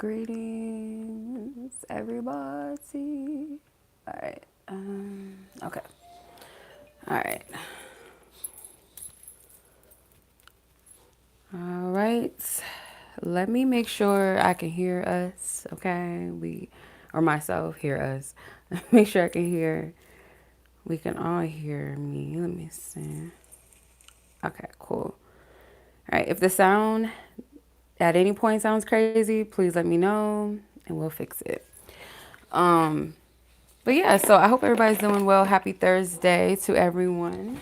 Greetings, everybody. All right. Okay. All right. All right. Let me make sure I can hear us. Okay. Or myself, hear us. Make sure I can hear. We can all hear me. Let me see. Okay, cool. All right. If the sound at any point sounds crazy, please let me know and we'll fix it. Um, but yeah, so I hope everybody's doing well. Happy Thursday to everyone.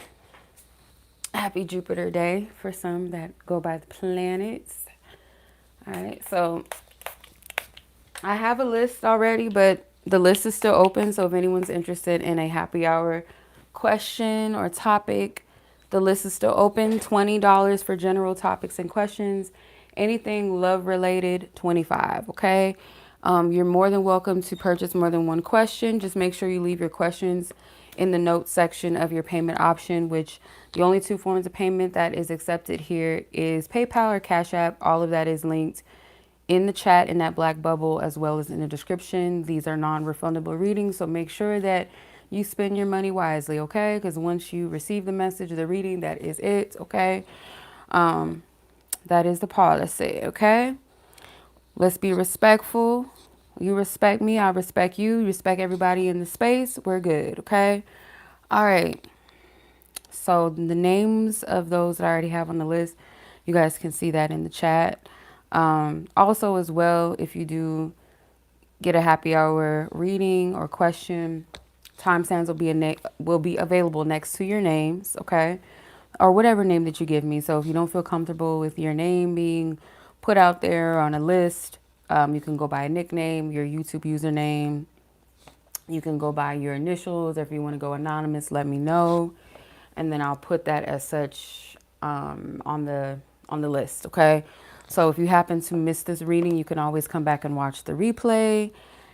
Happy Jupiter Day for some that go by the planets. All right, so I have a list already, but the list is still open. So if anyone's interested in a happy hour question or topic, the list is still open. $20 for general topics and questions. Anything love related, 25. Okay. You're more than welcome to purchase more than one question. Just make sure you leave your questions in the notes section of your payment option, which the only two forms of payment that is accepted here is PayPal or Cash App. All of that is linked in the chat in that black bubble as well as in the description. These are non-refundable readings, so make sure that you spend your money wisely, okay? Because once you receive the message, the reading, that is it, okay? That is the policy, okay? Let's be respectful. You respect me, I respect you. You respect everybody in the space. We're good, okay? All right. So the names of those that I already have on the list, you guys can see that in the chat. Also, as well, if you do get a happy hour reading or question, timestamps will be available next to your names, okay? Or whatever name that you give me. So if you don't feel comfortable with your name being put out there on a list, you can go by a nickname, your YouTube username. You can go by your initials. Or if you want to go anonymous, let me know, and then I'll put that as such on the list. Okay. So if you happen to miss this reading, you can always come back and watch the replay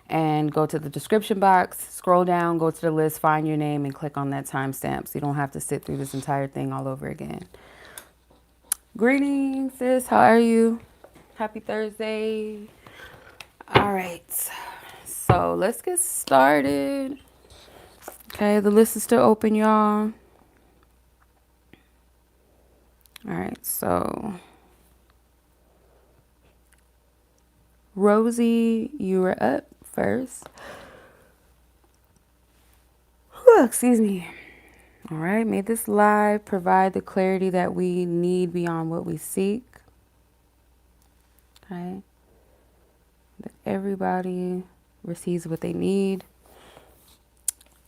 and go to the description box, scroll down, go to the list, find your name, and click on that timestamp. So you don't have to sit through this entire thing all over again. Greetings, sis. How are you? Happy Thursday. All right. So let's get started. Okay, the list is still open, y'all. All right, so Rosie, you were up first. Whew, excuse me. All right, may this live provide the clarity that we need beyond what we seek. Okay, that everybody receives what they need.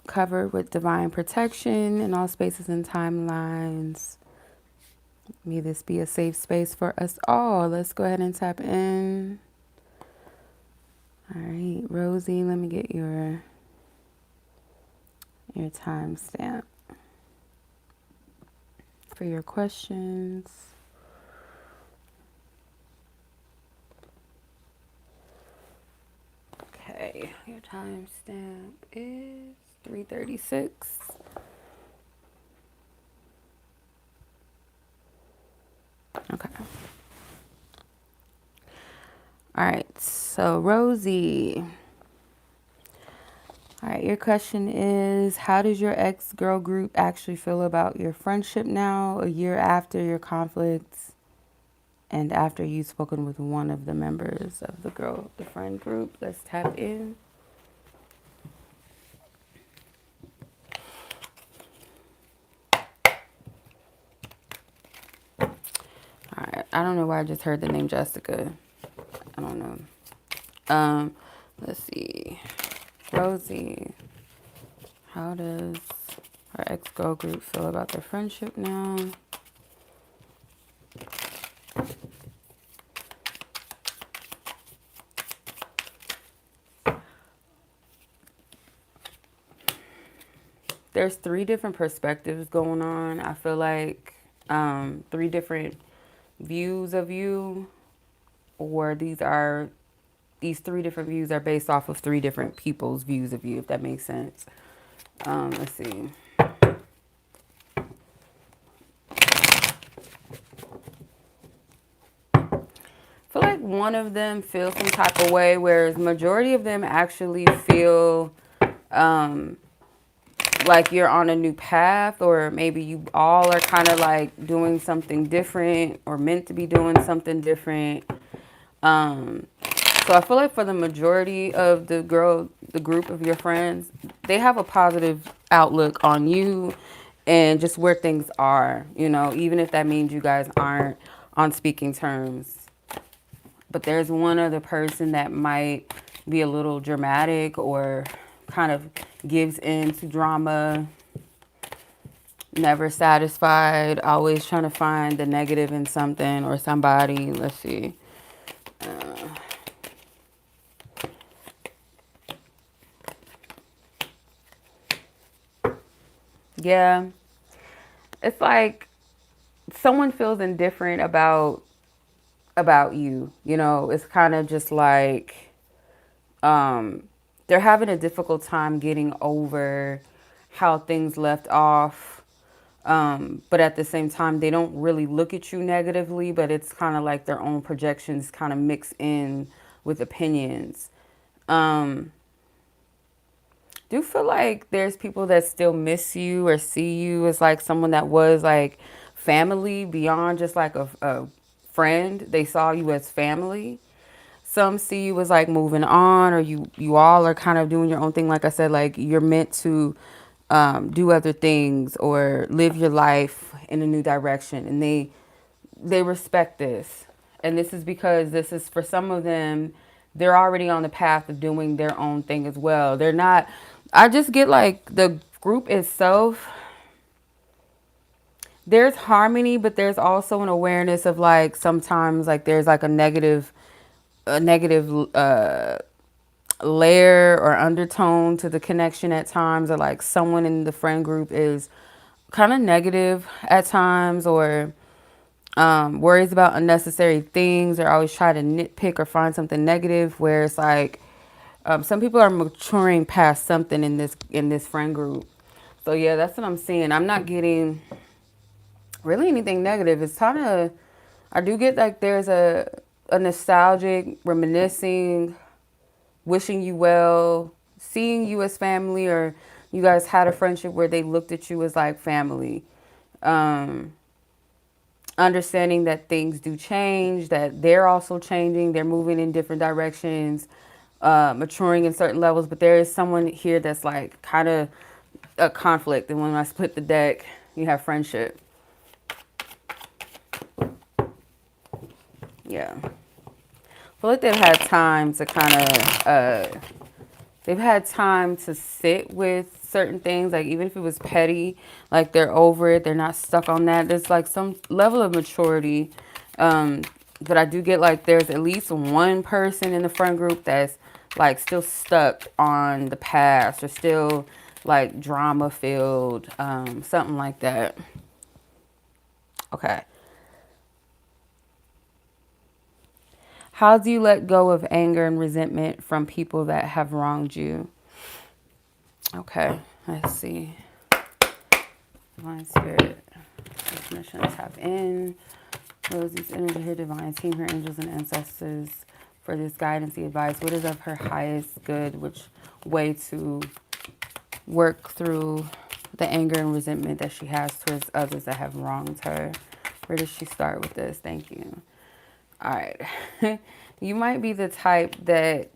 Covered with divine protection in all spaces and timelines. May this be a safe space for us all. Let's go ahead and tap in. All right, Rosie, let me get your timestamp for your questions. Okay, your timestamp is 3:36. Okay. All right, so Rosie. All right, your question is, how does your ex-girl group actually feel about your friendship now, a year after your conflicts and after you've spoken with one of the members of the friend group? Let's tap in. All right, I don't know why I just heard the name Jessica. I don't know. Let's see. Rosie, how does her ex-girl group feel about their friendship now? There's 3 different perspectives going on. I feel like 3 different views of you, or these 3 different views are based off of 3 different people's views of you, if that makes sense. Let's see. I feel like one of them feels some type of way, whereas majority of them actually feel like you're on a new path, or maybe you all are kind of like doing something different or meant to be doing something different. Um, so I feel like for the majority of the group of your friends, they have a positive outlook on you and just where things are, even if that means you guys aren't on speaking terms. But there's one other person that might be a little dramatic or kind of gives in to drama, never satisfied, always trying to find the negative in something or somebody. Let's see. Yeah, it's like someone feels indifferent about you. It's kind of just like they're having a difficult time getting over how things left off. But at the same time, they don't really look at you negatively, but it's kind of like their own projections kind of mix in with opinions. Um, do you feel like there's people that still miss you or see you as like someone that was like family beyond just like a friend? They saw you as family. Some see you as like moving on, or you all are kind of doing your own thing. Like I said, like you're meant to do other things or live your life in a new direction, and they respect this. And this is because this is for some of them, they're already on the path of doing their own thing as well. They're not, I just get like the group itself, there's harmony, but there's also an awareness of like sometimes like there's like a negative layer or undertone to the connection at times, or like someone in the friend group is kind of negative at times, or worries about unnecessary things, or always try to nitpick or find something negative, where it's like some people are maturing past something in this friend group. So yeah, that's what I'm seeing. I'm not getting really anything negative. It's kind of, I do get like there's a nostalgic reminiscing, wishing you well, seeing you as family, or you guys had a friendship where they looked at you as like family. Um, Understanding that things do change, that they're also changing, they're moving in different directions, maturing in certain levels. But there is someone here that's like kind of a conflict. And when I split the deck, you have friendship. Yeah. I feel like they've had time to kind of, they've had time to sit with certain things, like even if it was petty, like they're over it, they're not stuck on that. There's like some level of maturity. But I do get like there's at least one person in the friend group that's like still stuck on the past, or still like drama filled, something like that. Okay. How do you let go of anger and resentment from people that have wronged you? Okay, let's see. Divine Spirit, permission to tap in. Rosie's energy here, divine team, her angels and ancestors for this guidance, the advice. What is of her highest good? Which way to work through the anger and resentment that she has towards others that have wronged her? Where does she start with this? Thank you. All right. You might be the type that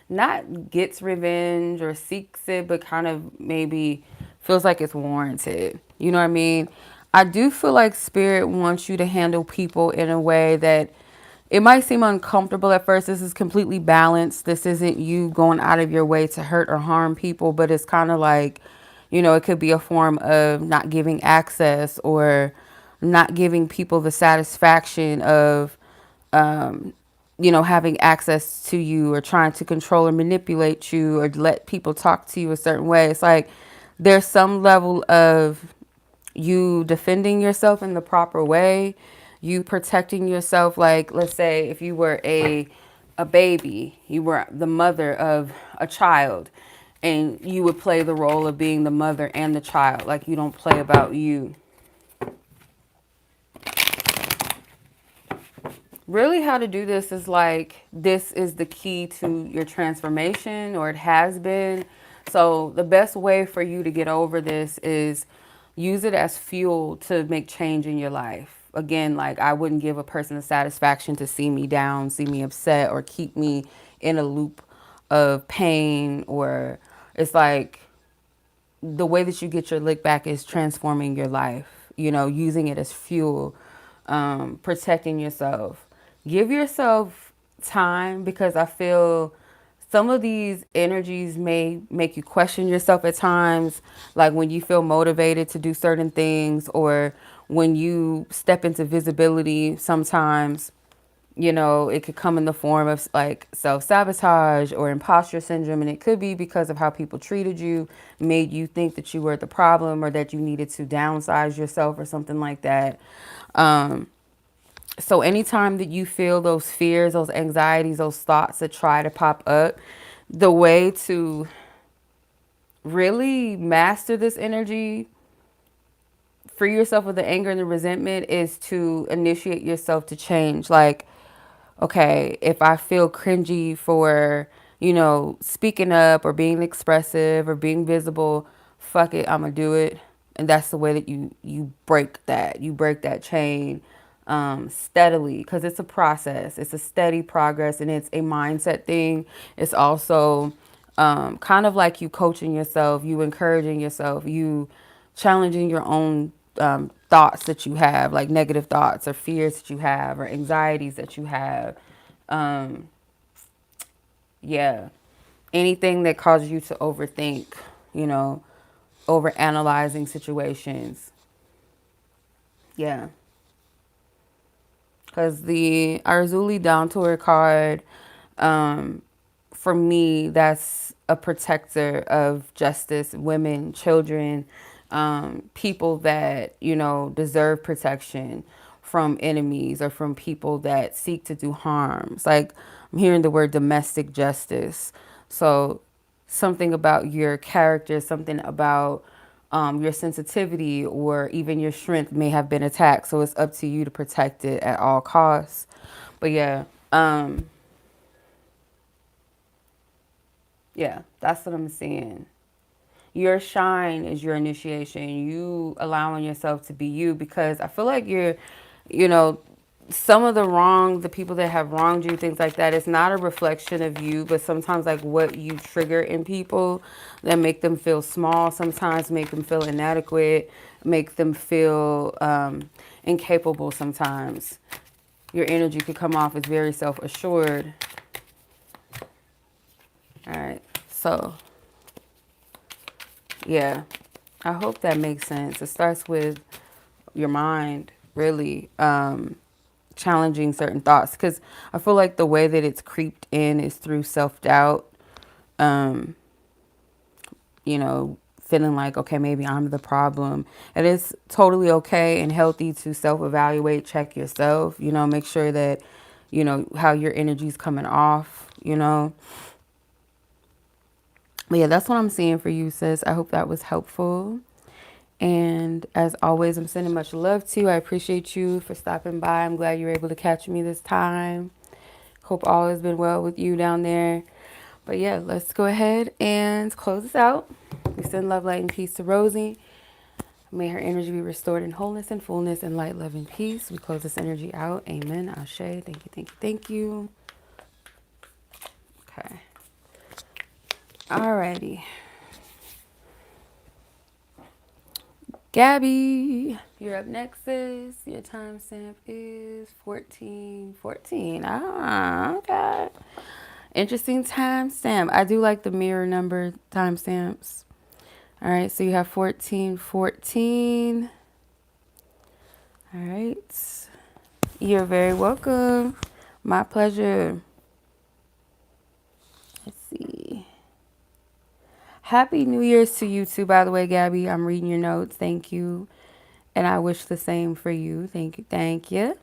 not gets revenge or seeks it, but kind of maybe feels like it's warranted. You know what I mean? I do feel like Spirit wants you to handle people in a way that it might seem uncomfortable at first. This is completely balanced. This isn't you going out of your way to hurt or harm people, but it's kind of like, it could be a form of not giving access, or not giving people the satisfaction of, having access to you, or trying to control or manipulate you, or let people talk to you a certain way. It's like there's some level of you defending yourself in the proper way, you protecting yourself. Like, let's say if you were a baby, you were the mother of a child, and you would play the role of being the mother and the child. Like, you don't play about you. really how to do this is like, this is the key to your transformation, or it has been. So the best way for you to get over this is use it as fuel to make change in your life. Again, like, I wouldn't give a person the satisfaction to see me down, see me upset, or keep me in a loop of pain. Or it's like, the way that you get your lick back is transforming your life, using it as fuel, protecting yourself. Give yourself time, because I feel some of these energies may make you question yourself at times, like when you feel motivated to do certain things, or when you step into visibility sometimes. It could come in the form of like self-sabotage or imposter syndrome, and it could be because of how people treated you, made you think that you were the problem, or that you needed to downsize yourself or something like that. So anytime that you feel those fears, those anxieties, those thoughts that try to pop up, the way to really master this energy, free yourself of the anger and the resentment, is to initiate yourself to change. Like, okay, if I feel cringy for, speaking up or being expressive or being visible, fuck it, I'm gonna do it. And that's the way that you break that. You break that chain steadily, because it's a process. It's a steady progress, and it's a mindset thing. It's also kind of like you coaching yourself, you encouraging yourself, you challenging your own thoughts that you have, like negative thoughts or fears that you have or anxieties that you have. Um, yeah. Anything that causes you to overthink, you know, over analyzing situations. Yeah. Because the Arzuli Down Tour card, um, for me, that's a protector of justice, women, children, people that, deserve protection from enemies or from people that seek to do harm. It's like, I'm hearing the word domestic justice. So something about your character, something about your sensitivity or even your strength may have been attacked. So it's up to you to protect it at all costs. But yeah, yeah, that's what I'm seeing. Your shine is your initiation. You allowing yourself to be you, because I feel like you know, some of the people that have wronged you, things like that, it's not a reflection of you, but sometimes like what you trigger in people that make them feel small, sometimes make them feel inadequate, make them feel incapable sometimes. Your energy could come off as very self-assured. All right, so yeah, I hope that makes sense. It starts with your mind, really challenging certain thoughts, because I feel like the way that it's creeped in is through self-doubt. Um, feeling like, okay, maybe I'm the problem. It is totally okay and healthy to self-evaluate, check yourself, make sure that, how your energy's coming off. But yeah, that's what I'm seeing for you, sis. I hope that was helpful. And as always, I'm sending much love to you. I appreciate you for stopping by. I'm glad you were able to catch me this time. Hope all has been well with you down there. But yeah, let's go ahead and close this out. We send love, light, and peace to Rosie. May her energy be restored in wholeness and fullness and light, love, and peace. We close this energy out. Amen. Ashe. Thank you, thank you, thank you. Okay. Alrighty. Gabi, you're up next, sis. Your timestamp is 1414. Ah, okay. Interesting timestamp. I do like the mirror number timestamps. All right, so you have 1414. All right. You're very welcome. My pleasure. Let's see. Happy New Year's to you too, by the way, Gabi. I'm reading your notes. Thank you. And I wish the same for you. Thank you. Thank you.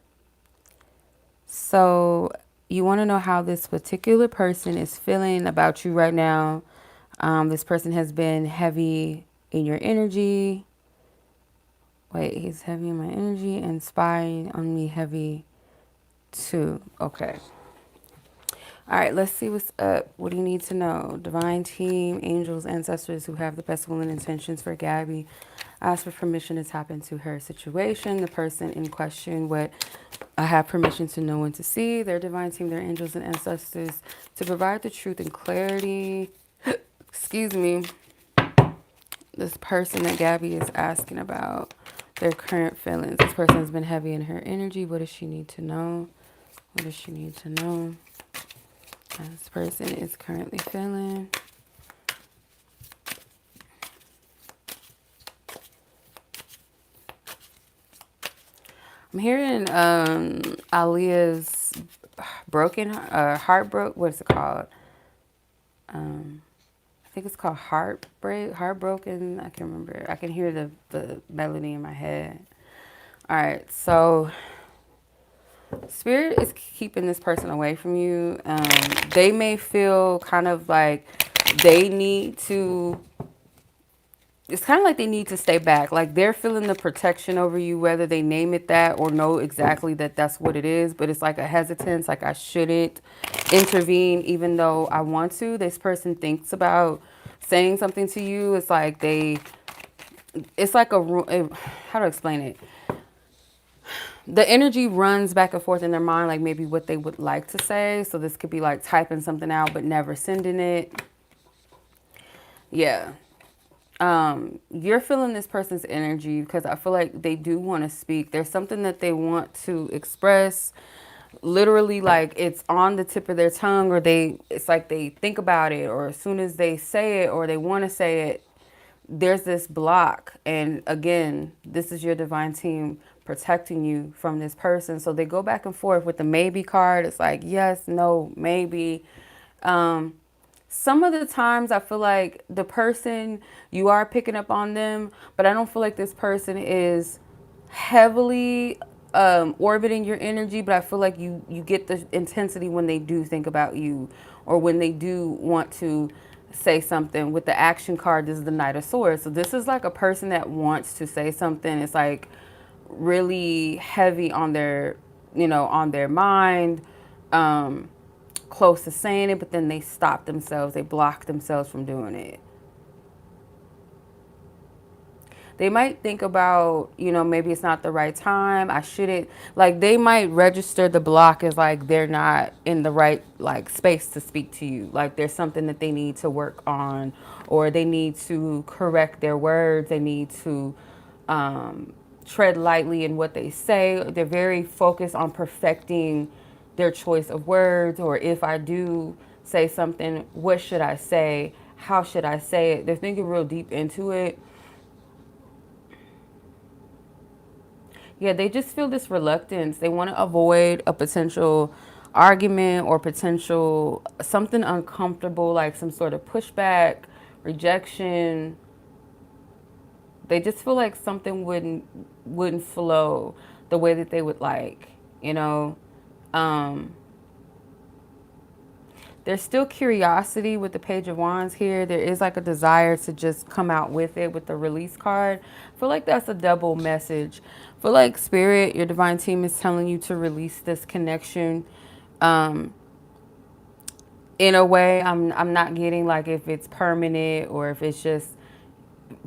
So you want to know how this particular person is feeling about you right now. This person has been heavy in your energy. Wait, he's heavy in my energy and spying on me heavy 2. Okay. All right, let's see what's up. What do you need to know? Divine team, angels, ancestors who have the best will and intentions for Gabi. Ask for permission to tap into her situation. The person in question, what I have permission to know and to see. Their divine team, their angels and ancestors to provide the truth and clarity. Excuse me. This person that Gabi is asking about, their current feelings. This person has been heavy in her energy. What does she need to know? What does she need to know? This person is currently feeling. I'm hearing Aaliyah's broken heartbroken. What's it called? I think it's called heartbroken. I can't remember. I can hear the melody in my head. All right, so Spirit is keeping this person away from you. They may feel kind of like they need to, it's kind of like they need to stay back. Like they're feeling the protection over you, whether they name it that or know exactly that that's what it is. But it's like a hesitance, like I shouldn't intervene even though I want to. This person thinks about saying something to you. It's like it's like how to explain it? The energy runs back and forth in their mind, like maybe what they would like to say. So this could be like typing something out but never sending it. Yeah. You're feeling this person's energy because I feel like they do want to speak. There's something that they want to express. Literally, like it's on the tip of their tongue, or it's like they think about it, or as soon as they say it or they want to say it, there's this block. And again, this is your divine team protecting you from this person. So they go back and forth with the maybe card. It's like, yes, no, maybe. Some of the times I feel like the person, you are picking up on them, but I don't feel like this person is heavily orbiting your energy, but I feel like you get the intensity when they do think about you or when they do want to say something. With the action card, this is the Knight of Swords. So this is like a person that wants to say something. It's like really heavy on their, on their mind. Close to saying it, but then they stop themselves. They block themselves from doing it. They might think about, maybe it's not the right time. I shouldn't, like they might register the block as like they're not in the right like space to speak to you. Like there's something that they need to work on, or they need to correct their words. They need to tread lightly in what they say. They're very focused on perfecting their choice of words, or if I do say something, what should I say? How should I say it? They're thinking real deep into it. Yeah, they just feel this reluctance. They want to avoid a potential argument or potential something uncomfortable, like some sort of pushback, rejection. They just feel like something wouldn't flow the way that they would like, you know. There's still curiosity with the Page of Wands here. There is like a desire to just come out with it with the release card. I feel like that's a double message. I feel like Spirit, your divine team is telling you to release this connection. In a way, I'm not getting like if it's permanent or if it's just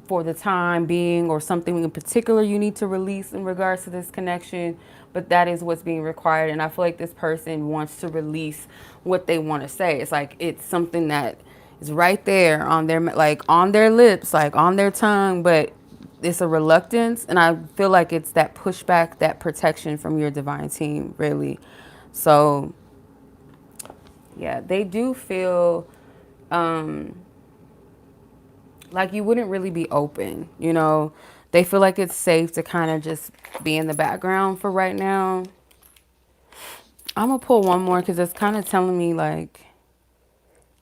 for the time being or something in particular you need to release in regards to this connection, but that is what's being required. And I feel like this person wants to release what they want to say. It's like it's something that is right there on their, like on their lips, like on their tongue, but it's a reluctance. And I feel like it's that pushback, that protection from your divine team, really. So yeah, they do feel like you wouldn't really be open, They feel like it's safe to kind of just be in the background for right now. I'm going to pull one more because it's kind of telling me like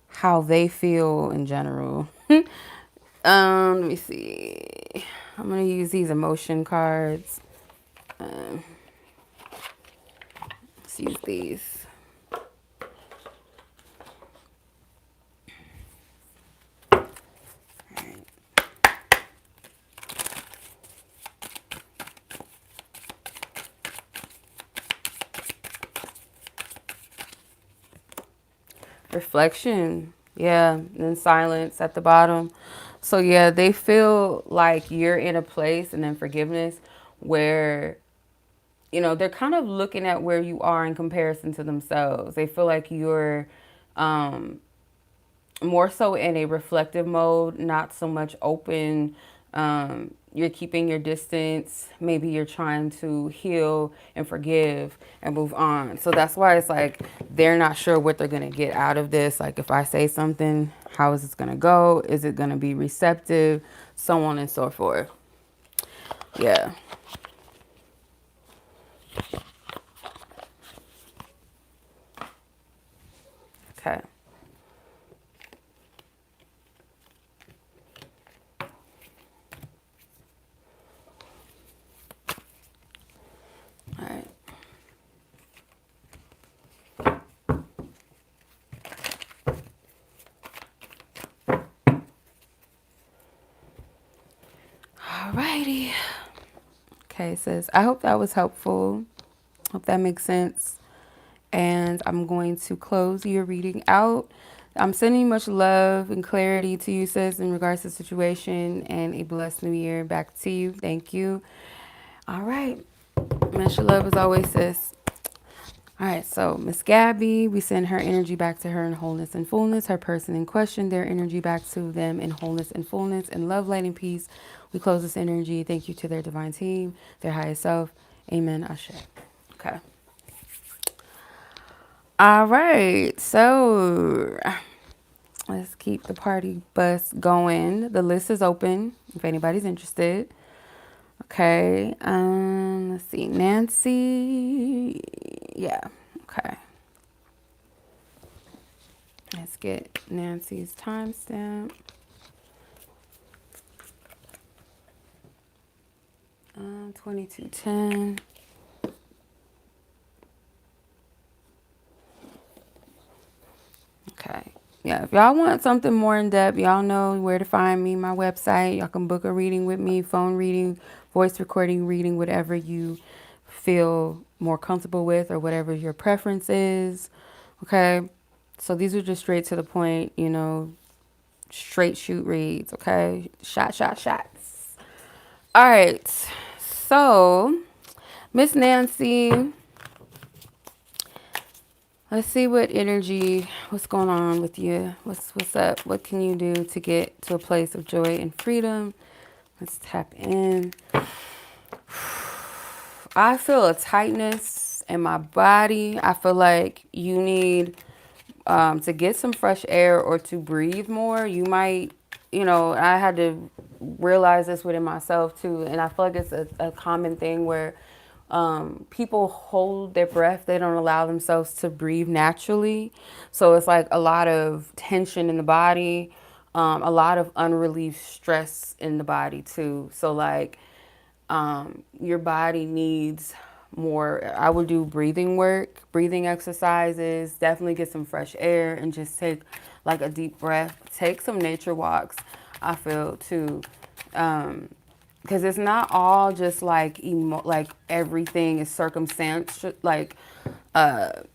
how they feel in general. Let me see. I'm going to use these emotion cards. Let's use these. Reflection. Yeah. And then silence at the bottom. So yeah, they feel like you're in a place, and then forgiveness, where they're kind of looking at where you are in comparison to themselves. They feel like you're um, more so in a reflective mode, not so much open. You're keeping your distance. Maybe you're trying to heal and forgive and move on. So that's why it's like they're not sure what they're going to get out of this. Like, if I say something, how is this going to go? Is it going to be receptive? So on and so forth. Yeah. Okay. All right. Alrighty. Okay, it says, I hope that was helpful. Hope that makes sense. And I'm going to close your reading out. I'm sending much love and clarity to you, sis, in regards to the situation, and a blessed new year back to you. Thank you. All right. Much love as always, sis. All right, so Miss Gabi, we send her energy back to her in wholeness and fullness. Her person in question, their energy back to them in wholeness and fullness, and love, light, and peace. We close this energy. Thank you to their divine team, their highest self. Amen. Ashe. Okay. All right, so let's keep the party bus going. The list is open if anybody's interested. Okay, let's see, Nancy. Yeah, okay. Let's get Nancy's timestamp. 2210. Okay. Yeah, if y'all want something more in depth, y'all know where to find me, my website. Y'all can book a reading with me, phone reading, voice recording reading, whatever you feel more comfortable with or whatever your preference is. Okay. So these are just straight to the point, straight shoot reads. Okay. Shots. All right. So, Miss Nancy, let's see what's going on with you. What's up? What can you do to get to a place of joy and freedom? Let's tap in. I feel a tightness in my body. I feel like you need to get some fresh air or to breathe more. You might, I had to realize this within myself too. And I feel like it's a common thing where people hold their breath. They don't allow themselves to breathe naturally. So it's like a lot of tension in the body, a lot of unrelieved stress in the body too. So like your body needs more. I would do breathing work, breathing exercises, definitely get some fresh air and just take like a deep breath. Take some nature walks, I feel too. Because it's not all just like like everything is circumstance, like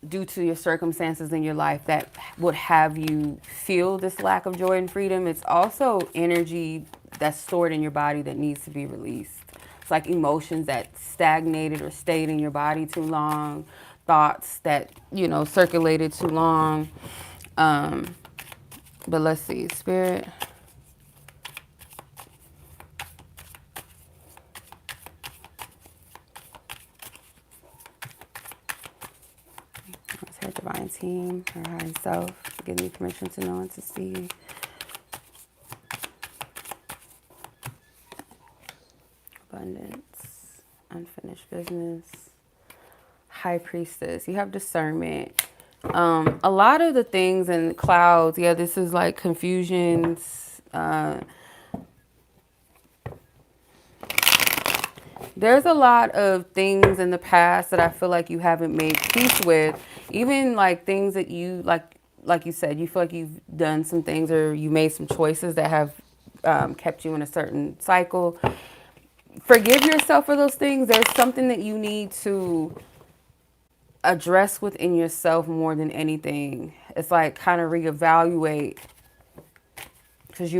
due to your circumstances in your life that would have you feel this lack of joy and freedom. It's also energy that's stored in your body that needs to be released. It's like emotions that stagnated or stayed in your body too long, thoughts that circulated too long. But let's see, spirit. Her divine team, her higher self, give me permission to know and to see. Abundance, unfinished business, high priestess. You have discernment. A lot of the things in clouds, yeah, this is like confusions. There's a lot of things in the past that I feel like you haven't made peace with. Even like things that you like you said, you feel like you've done some things or you made some choices that have kept you in a certain cycle. Forgive yourself for those things. There's something that you need to address within yourself more than anything. It's like kind of reevaluate, because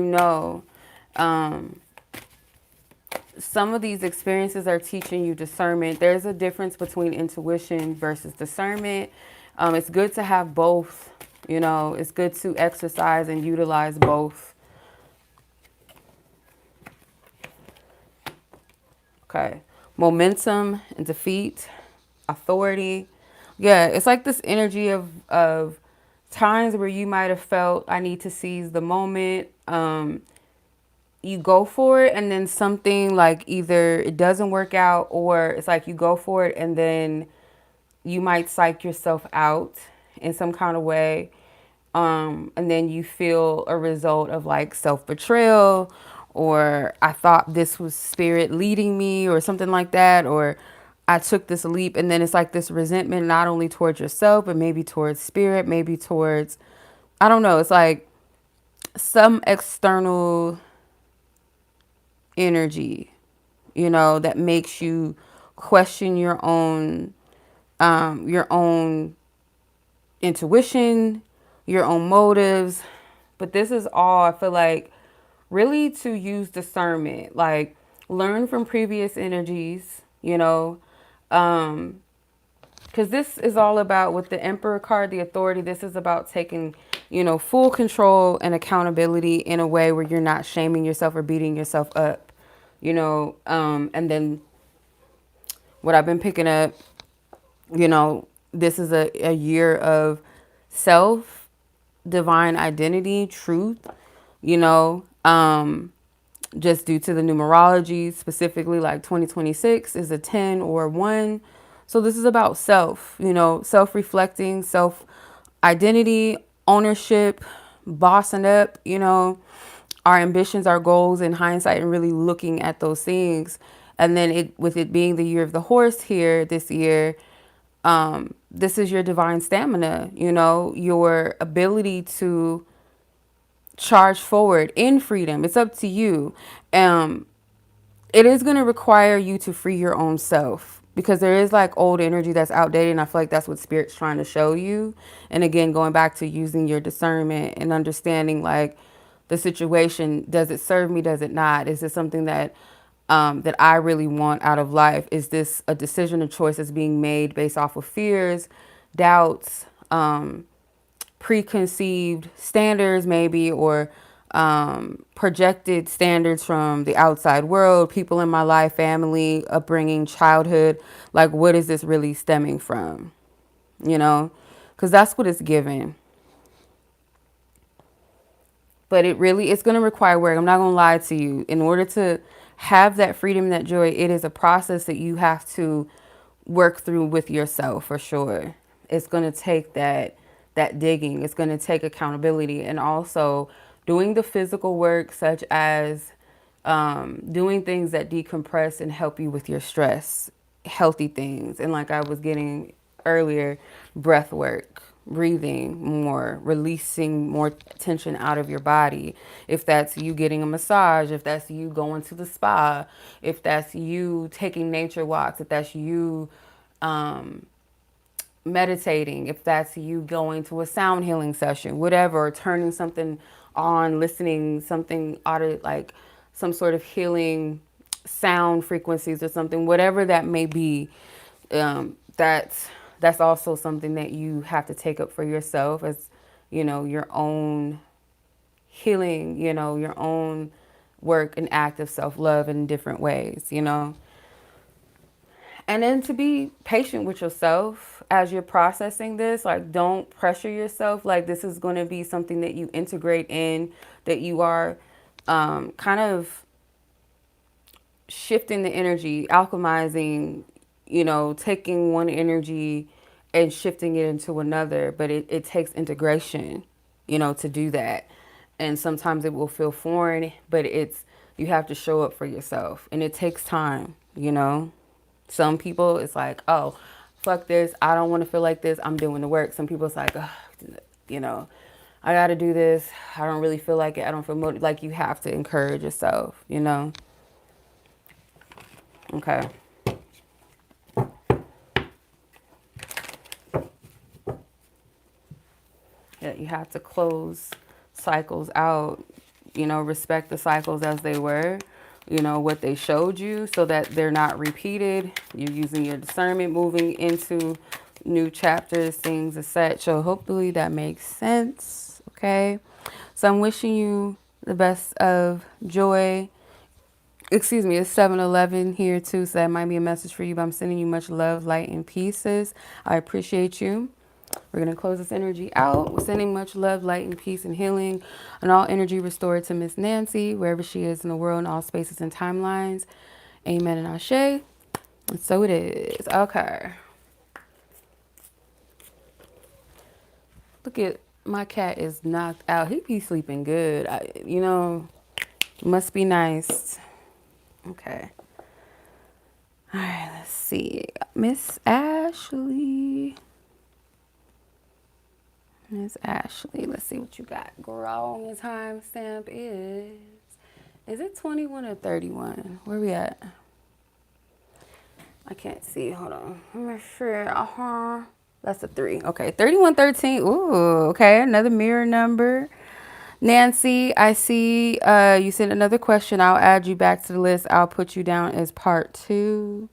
um, some of these experiences are teaching you discernment. There's a difference between intuition versus discernment. It's good to have both. It's good to exercise and utilize both. Okay. Momentum and defeat, authority. Yeah, it's like this energy of times where you might have felt I need to seize the moment. You go for it and then something like either it doesn't work out, or it's like you go for it and then you might psych yourself out in some kind of way. And then you feel a result of like self-betrayal, or I thought this was spirit leading me or something like that, or I took this leap, and then it's like this resentment, not only towards yourself, but maybe towards spirit, maybe towards, I don't know. It's like some external energy, that makes you question your own intuition, your own motives. But this is all, I feel like, really to use discernment, like learn from previous energies, because this is all about, with the Emperor card, the authority, this is about taking, full control and accountability in a way where you're not shaming yourself or beating yourself up, and then what I've been picking up, this is a year of self, divine identity, truth, you know, just due to the numerology, specifically like 2026 is a 10 or 1. So this is about self, self-reflecting, self-identity, ownership, bossing up, our ambitions, our goals in hindsight, and really looking at those things. And then with it being the year of the horse here this year, this is your divine stamina, your ability to charge forward in freedom. It's up to you. It is going to require you to free your own self, because there is like old energy that's outdated. And I feel like that's what Spirit's trying to show you. And again, going back to using your discernment and understanding like the situation. Does it serve me? Does it not? Is this something that that I really want out of life? Is this a decision, a choice that's being made based off of fears, doubts, preconceived standards maybe, or projected standards from the outside world, people in my life, family, upbringing, childhood? Like, what is this really stemming from? Because that's what it's given. But it's going to require work. I'm not going to lie to you. In order to have that freedom, that joy, it is a process that you have to work through with yourself, for sure. It's going to take that digging. It's going to take accountability, and also doing the physical work, such as doing things that decompress and help you with your stress, healthy things. And like I was getting earlier, breath work, breathing more, releasing more tension out of your body. If that's you getting a massage, if that's you going to the spa, if that's you taking nature walks, if that's you meditating, if that's you going to a sound healing session, whatever, or turning something on, listening something audio, like some sort of healing sound frequencies or something, whatever that may be. That's also something that you have to take up for yourself as, your own healing, your own work and act of self-love in different ways. And then to be patient with yourself as you're processing this. Like, don't pressure yourself. Like, this is going to be something that you integrate in, that you are kind of shifting the energy, alchemizing, taking one energy and shifting it into another. But it takes integration, to do that. And sometimes it will feel foreign, but you have to show up for yourself. And it takes time. Some people, it's like, oh, fuck this. I don't want to feel like this. I'm doing the work. Some people, it's like, oh, I got to do this. I don't really feel like it. I don't feel motivated. Like, you have to encourage yourself. Okay. that you have to close cycles out, respect the cycles as they were, what they showed you so that they're not repeated. You're using your discernment moving into new chapters, things as such. So hopefully that makes sense. Okay. So I'm wishing you the best of joy. Excuse me, it's 7-Eleven here too, so that might be a message for you, but I'm sending you much love, light, and pieces. I appreciate you. We're going to close this energy out. We're sending much love, light, and peace and healing, and all energy restored to Miss Nancy, wherever she is in the world, in all spaces and timelines. Amen and Ashe. And so it is. Okay. Look at my cat is knocked out. He be sleeping good. Must be nice. Okay. All right, let's see. Miss Ashley. Miss Ashley, let's see what you got. Girl, your timestamp is it 21 or 31? Where we at? I can't see. Hold on. I'm not sure. That's a 3. Okay, 3113. Ooh, okay, another mirror number. Nancy, I see you sent another question. I'll add you back to the list. I'll put you down as part 2.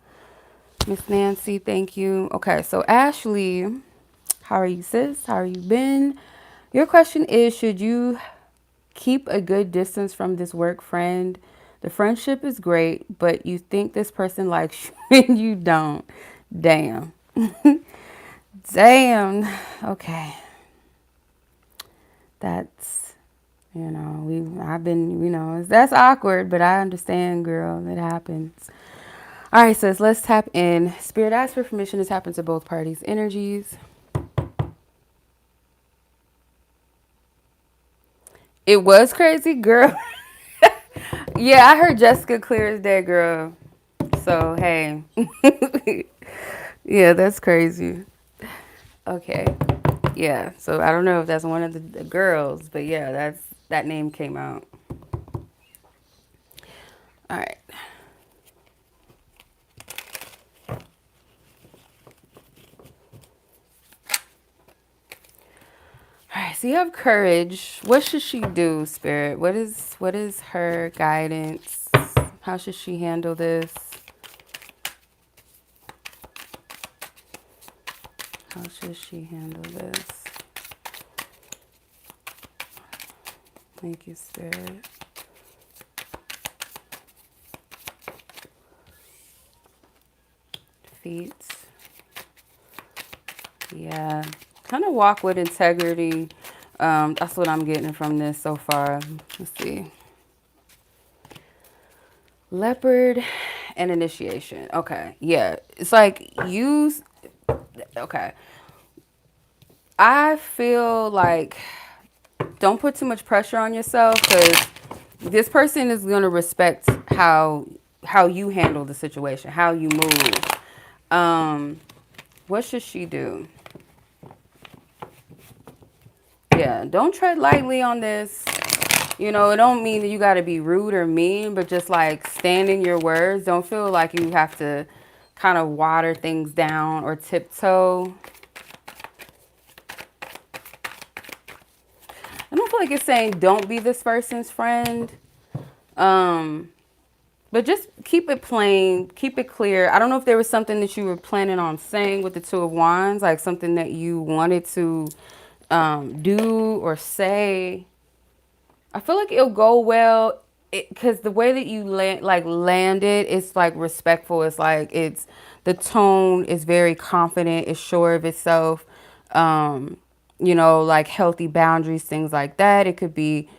Miss Nancy, thank you. Okay, so Ashley, how are you, sis? How are you been? Your question is, should you keep a good distance from this work friend? The friendship is great, but you think this person likes you and you don't. Damn. Damn. Okay. That's, I've been, that's awkward, but I understand, girl. It happens. All right, sis, let's tap in. Spirit, ask for permission to tap into both parties' energies. It was crazy, girl. Yeah, I heard Jessica clear as day, girl. So, hey. Yeah, that's crazy. Okay. Yeah, so I don't know if that's one of the girls, but yeah, that name came out. All right. All right, so you have courage. What should she do, Spirit? What is her guidance? How should she handle this? How should she handle this? Thank you, Spirit. Feet. Yeah. Kind of walk with integrity. That's what I'm getting from this so far. Let's see. Leopard and initiation. Okay. Yeah. It's like okay. I feel like don't put too much pressure on yourself because this person is going to respect how you handle the situation, how you move. What should she do? Yeah, don't tread lightly on this. It don't mean that you got to be rude or mean, but just like stand in your words. Don't feel like you have to kind of water things down or tiptoe. I don't feel like it's saying don't be this person's friend. But just keep it plain, keep it clear. I don't know if there was something that you were planning on saying with the Two of Wands, like something that you wanted to do or say. I feel like it'll go well because the way that you land it, it's like respectful. It's like the tone is very confident. It's sure of itself. Like healthy boundaries, things like that. It could be,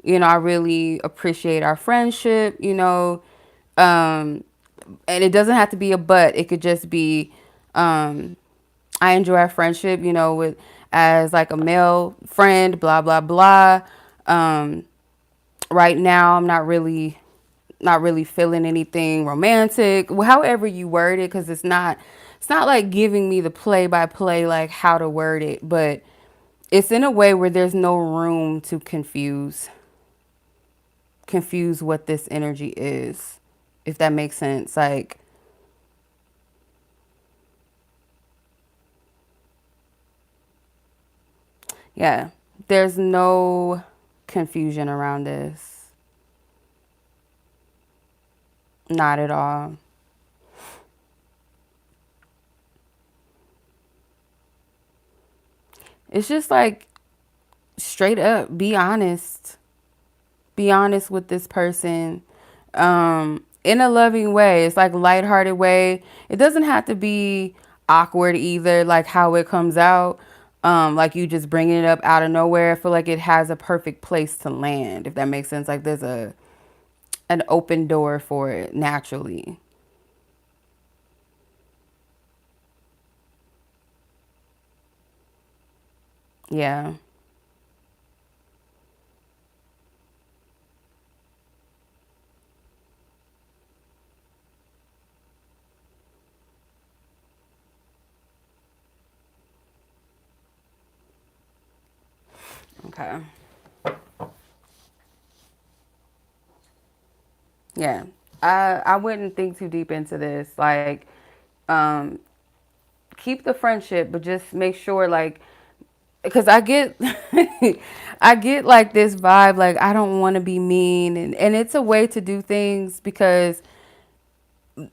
I really appreciate our friendship, and it doesn't have to be a but. It could just be, I enjoy our friendship, with as like a male friend, blah, blah, blah. Right now, I'm not really feeling anything romantic. However you word it, because it's not like giving me the play by play, like how to word it, but it's in a way where there's no room to confuse what this energy is, if that makes sense. Like, Yeah. There's no confusion around this. Not at all. It's just like straight up, be honest. Be honest with this person. In a loving way. It's like lighthearted way. It doesn't have to be awkward either, like how it comes out. Like you just bringing it up out of nowhere. I feel like it has a perfect place to land, if that makes sense. Like there's an open door for it naturally. Yeah. Okay. Yeah. I wouldn't think too deep into this. Like, um, keep the friendship, but just make sure like because I get I get like this vibe like I don't want to be mean and it's a way to do things because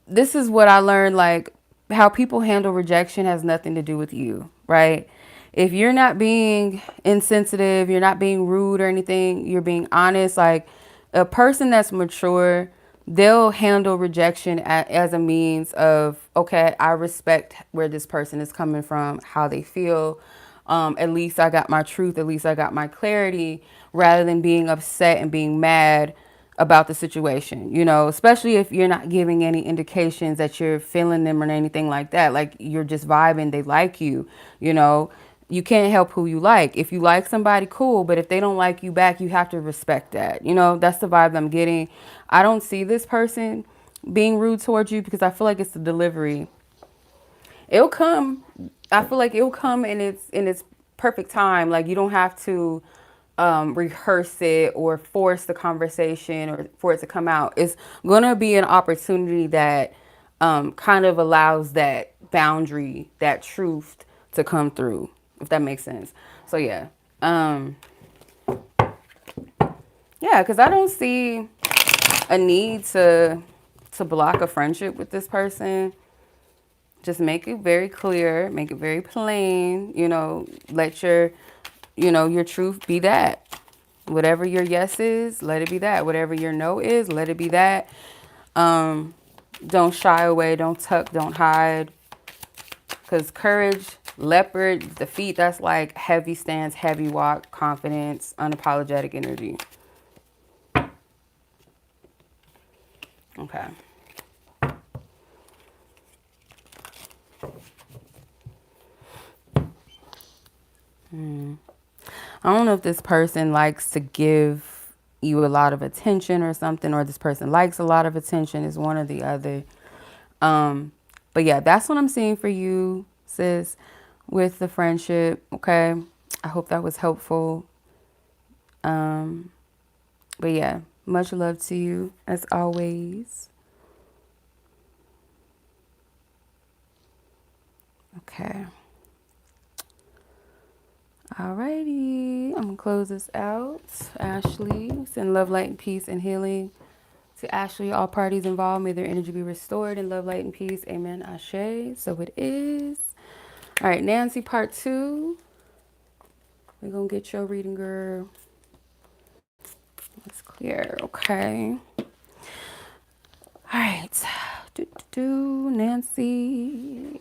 this is what I learned like how people handle rejection has nothing to do with you, right? If you're not being insensitive, you're not being rude or anything, you're being honest, like a person that's mature, they'll handle rejection as a means of, okay, I respect where this person is coming from, how they feel. At least I got my truth, at least I got my clarity, rather than being upset and being mad about the situation, you know, especially if you're not giving any indications that you're feeling them or anything like that. Like you're just vibing, they like you, you know, you can't help who you like. If you like somebody, cool, but if they don't like you back, you have to respect that. You know, that's the vibe I'm getting. I don't see this person being rude towards you because I feel like it's the delivery. It'll come. I feel like it'll come in its perfect time. Like you don't have to rehearse it or force the conversation or for it to come out. It's gonna be an opportunity that kind of allows that boundary, that truth to come through, if that makes sense. So yeah, um, yeah, because I don't see a need to block a friendship with this person. Just make it very clear, make it very plain, you know, let your, you know, your truth be that. Whatever your yes is, let it be that. Whatever your no is, let it be that. Um, don't shy away, don't tuck, don't hide. Because courage, leopard, defeat, that's like heavy stance, heavy walk, confidence, unapologetic energy. Okay. I don't know if this person likes to give you a lot of attention or something, or this person likes a lot of attention, is one or the other. Um, but yeah, that's what I'm seeing for you, sis, with the friendship. Okay. I hope that was helpful. Um, but yeah, much love to you as always. Okay. Alrighty. I'm gonna close this out. Ashley, send love, light, and peace and healing to Ashley, all parties involved. May their energy be restored in love, light, and peace. Amen. Ashe. So it is. All right, Nancy, part 2. We're gonna get your reading, girl. Let's clear. Okay. All right. Nancy.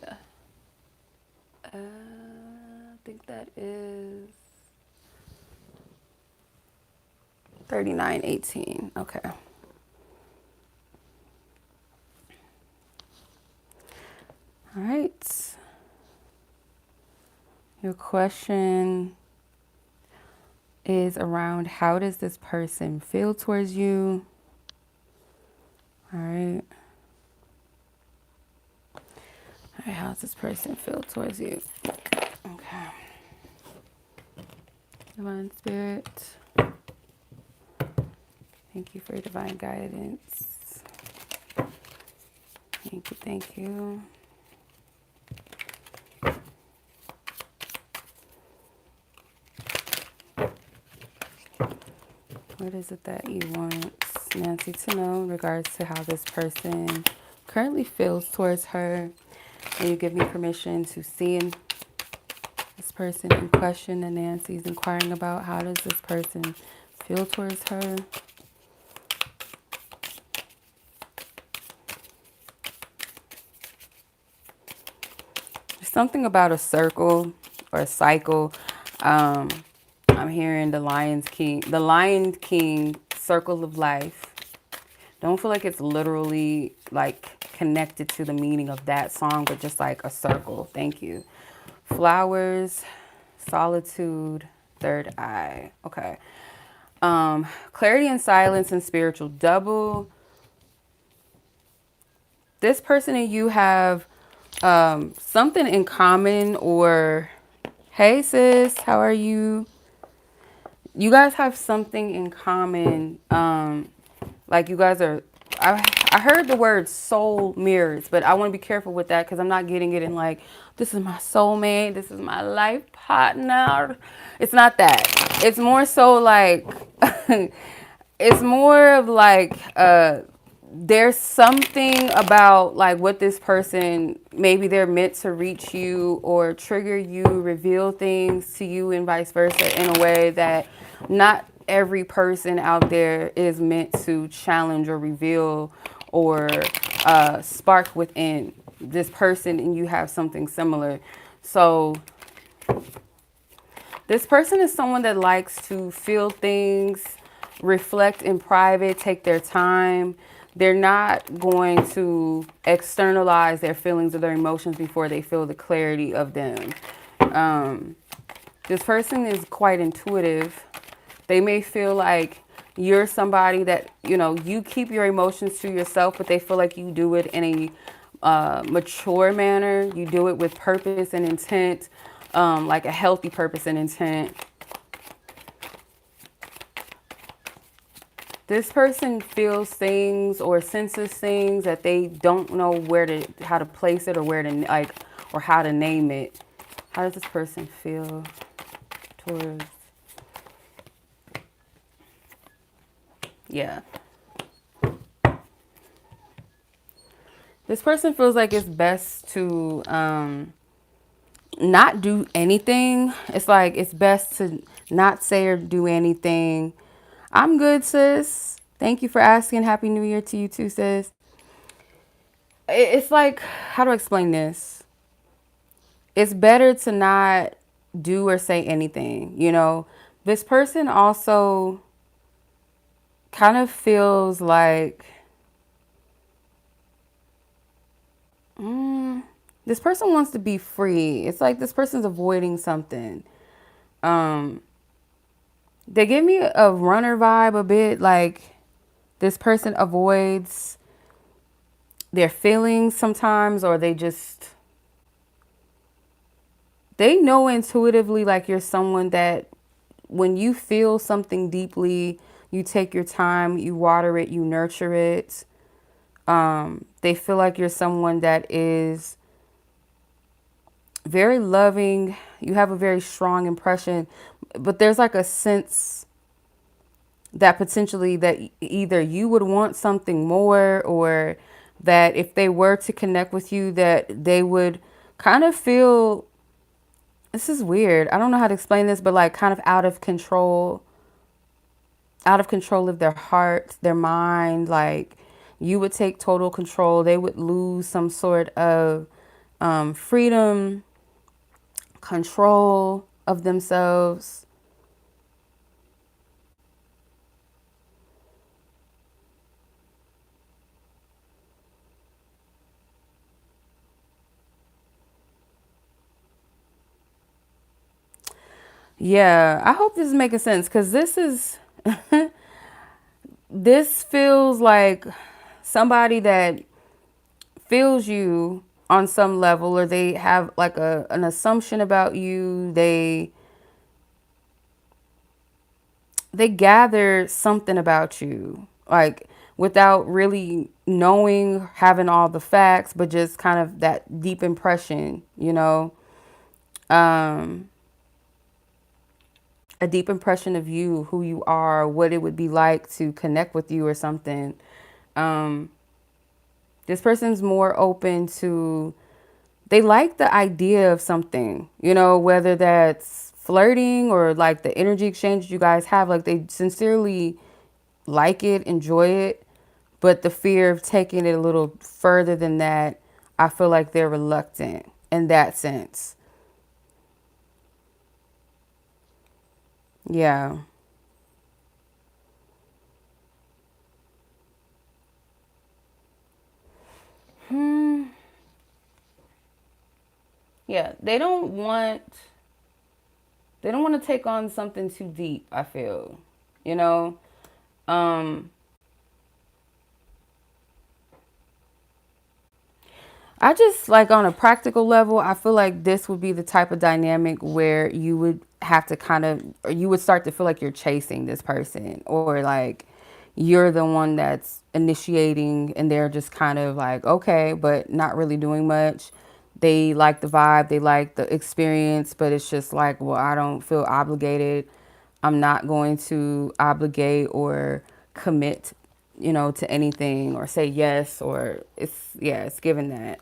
I think that is 3918. Okay. All right. Your question is around how does this person feel towards you? All right. All right, how does this person feel towards you? Okay. Divine Spirit, thank you for your divine guidance. Thank you, thank you. What is it that you want Nancy to know in regards to how this person currently feels towards her? And you give me permission to see in this person in question that Nancy's inquiring about. How does this person feel towards her? There's something about a circle or a cycle. I'm hearing the Lion King circle of life. Don't feel like it's literally like connected to the meaning of that song, but just like a circle. Thank you. Flowers, solitude, third eye. Okay. Clarity and silence and spiritual double. This person and you have something in common, or hey sis, how are you? You guys have something in common. Like you guys are, I heard the word soul mirrors, but I want to be careful with that because I'm not getting it in like, this is my soulmate, this is my life partner. It's not that. It's more so like, it's more of like, there's something about like what this person, maybe they're meant to reach you or trigger you, reveal things to you and vice versa in a way that not every person out there is meant to challenge or reveal or spark within this person, and you have something similar. So this person is someone that likes to feel things, reflect in private, take their time. They're not going to externalize their feelings or their emotions before they feel the clarity of them. This person is quite intuitive. They may feel like you're somebody that, you know, you keep your emotions to yourself, but they feel like you do it in a mature manner. You do it with purpose and intent, like a healthy purpose and intent. This person feels things or senses things that they don't know how to place it or where to like, or how to name it. How does this person feel towards? Yeah. This person feels like it's best to not do anything. It's like it's best to not say or do anything. I'm good, sis. Thank you for asking. Happy New Year to you too, sis. It's like, how do I explain this? It's better to not do or say anything, you know? This person also kind of feels like this person wants to be free. It's like this person's avoiding something. They give me a runner vibe a bit, like this person avoids their feelings sometimes, or they know intuitively like you're someone that when you feel something deeply, you take your time, you water it, you nurture it. They feel like you're someone that is very loving. You have a very strong impression, but there's like a sense that potentially that either you would want something more, or that if they were to connect with you, that they would kind of feel, this is weird, I don't know how to explain this, but like kind of out of control of their heart, their mind. Like you would take total control. They would lose some sort of freedom, control of themselves. Yeah, I hope this is making sense, because this feels like somebody that feels you on some level, or they have like an assumption about you. They gather something about you, like without really knowing, having all the facts, but just kind of that deep impression, you know. a deep impression of you, who you are, what it would be like to connect with you or something. Um, this person's more open to, they like the idea of something, you know, whether that's flirting or like the energy exchange you guys have, like they sincerely like it, enjoy it, but the fear of taking it a little further than that, I feel like they're reluctant in that sense. Yeah. Hmm. Yeah, they don't want to take on something too deep, I feel. You know? Um I just like on a practical level, I feel like this would be the type of dynamic where you would have to kind of, or you would start to feel like you're chasing this person, or like you're the one that's initiating and they're just kind of like, okay, but not really doing much. They like the vibe, they like the experience, but it's just like, well, I don't feel obligated. I'm not going to obligate or commit, you know, to anything or say yes, or it's, yeah, it's given that.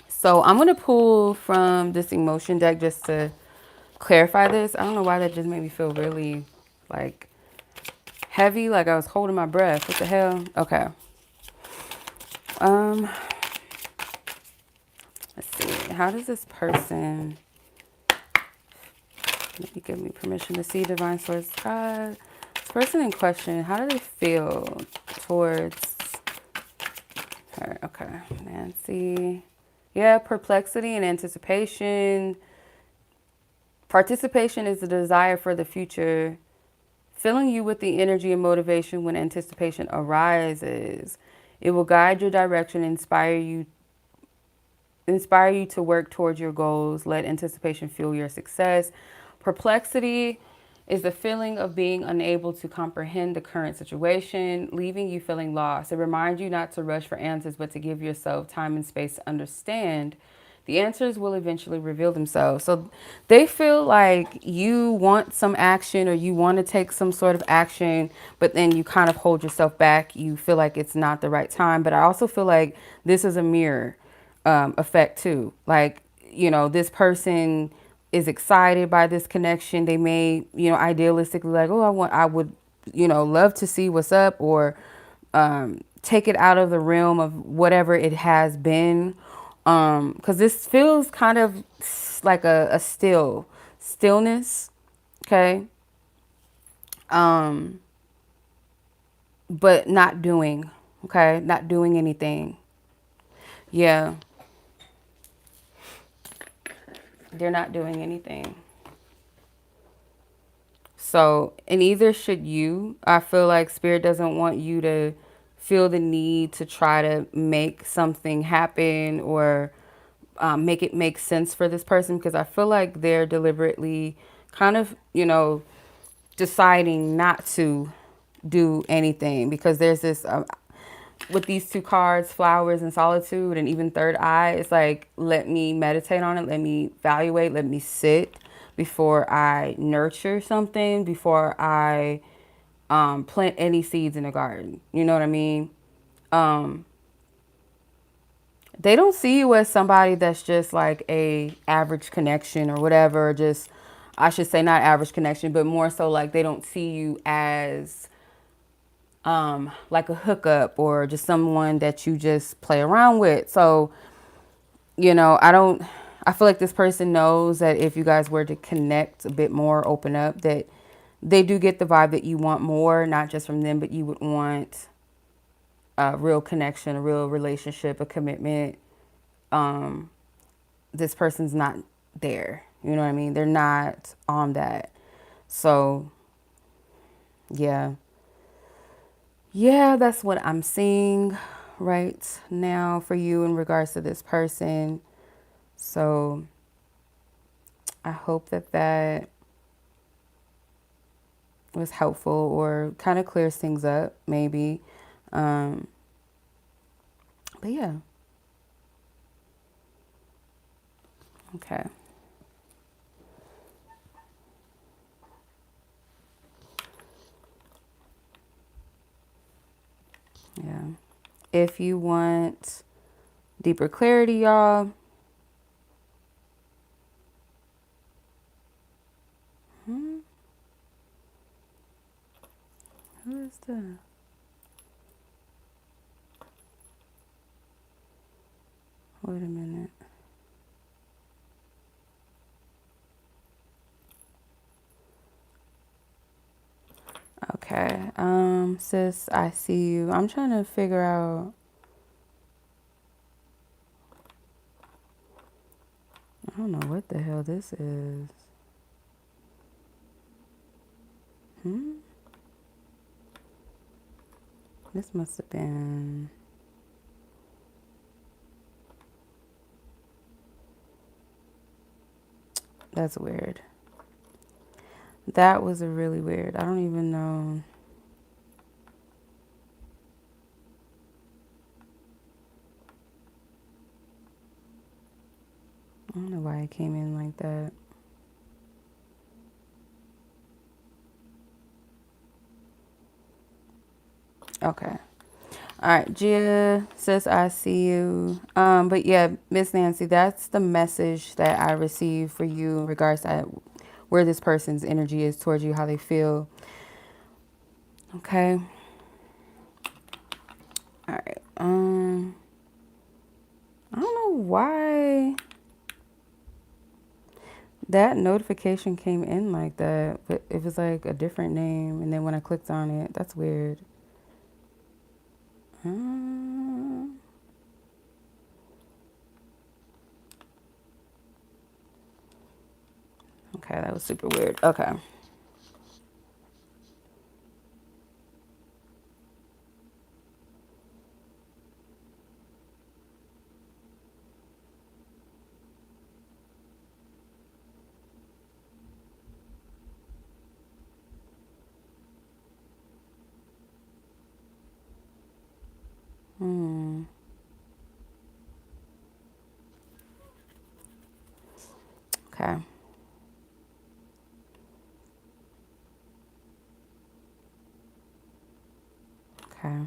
So I'm going to pull from this emotion deck just to clarify this. I don't know why that just made me feel really like heavy, like I was holding my breath. What the hell? Okay. Um, let's see. How does this person, let me give me permission to see divine source God. This person in question, how do they feel towards her? Okay. Nancy. Yeah, perplexity and anticipation. Participation is the desire for the future, filling you with the energy and motivation when anticipation arises. It will guide your direction, inspire you to work towards your goals. Let anticipation fuel your success. Perplexity is the feeling of being unable to comprehend the current situation, leaving you feeling lost. It reminds you not to rush for answers, but to give yourself time and space to understand. The answers will eventually reveal themselves. So they feel like you want some action or you want to take some sort of action, but then you kind of hold yourself back. You feel like it's not the right time. But I also feel like this is a mirror effect too. Like, you know, this person is excited by this connection. They may, you know, idealistically like, oh, I would, you know, love to see what's up, or take it out of the realm of whatever it has been. Because this feels kind of like a stillness. Okay. Um, but not doing, okay. Not doing anything. Yeah. They're not doing anything. So, and either should you. I feel like Spirit doesn't want you to feel the need to try to make something happen, or make it make sense for this person, because I feel like they're deliberately kind of, you know, deciding not to do anything, because there's this, with these two cards, flowers and solitude, and even third eye, it's like, let me meditate on it, let me evaluate, let me sit before I nurture something, before I plant any seeds in the garden. You know what I mean? Um, they don't see you as somebody that's just like a average connection or whatever. Just, I should say not average connection, but more so like they don't see you as like a hookup or just someone that you just play around with. So, you know, I feel like this person knows that if you guys were to connect a bit more, open up, that they do get the vibe that you want more, not just from them, but you would want a real connection, a real relationship, a commitment. Um, this person's not there. You know what I mean? They're not on that. So, yeah. Yeah, that's what I'm seeing right now for you in regards to this person. So I hope that that was helpful or kind of clears things up, maybe. Um, but yeah. Okay. Yeah. If you want deeper clarity, y'all, who is that? Wait a minute. Okay. Sis, I see you. I'm trying to figure out. I don't know what the hell this is. This must have been. That's weird. That was a really weird. I don't even know. I don't know why it came in like that. Okay. All right, Gia says I see you. But yeah, Miss Nancy, that's the message that I received for you in regards to where this person's energy is towards you, how they feel. Okay. All right. I don't know why that notification came in like that, but it was like a different name, and then when I clicked on it, that's weird. Okay, that was super weird. Okay. Okay. Okay. All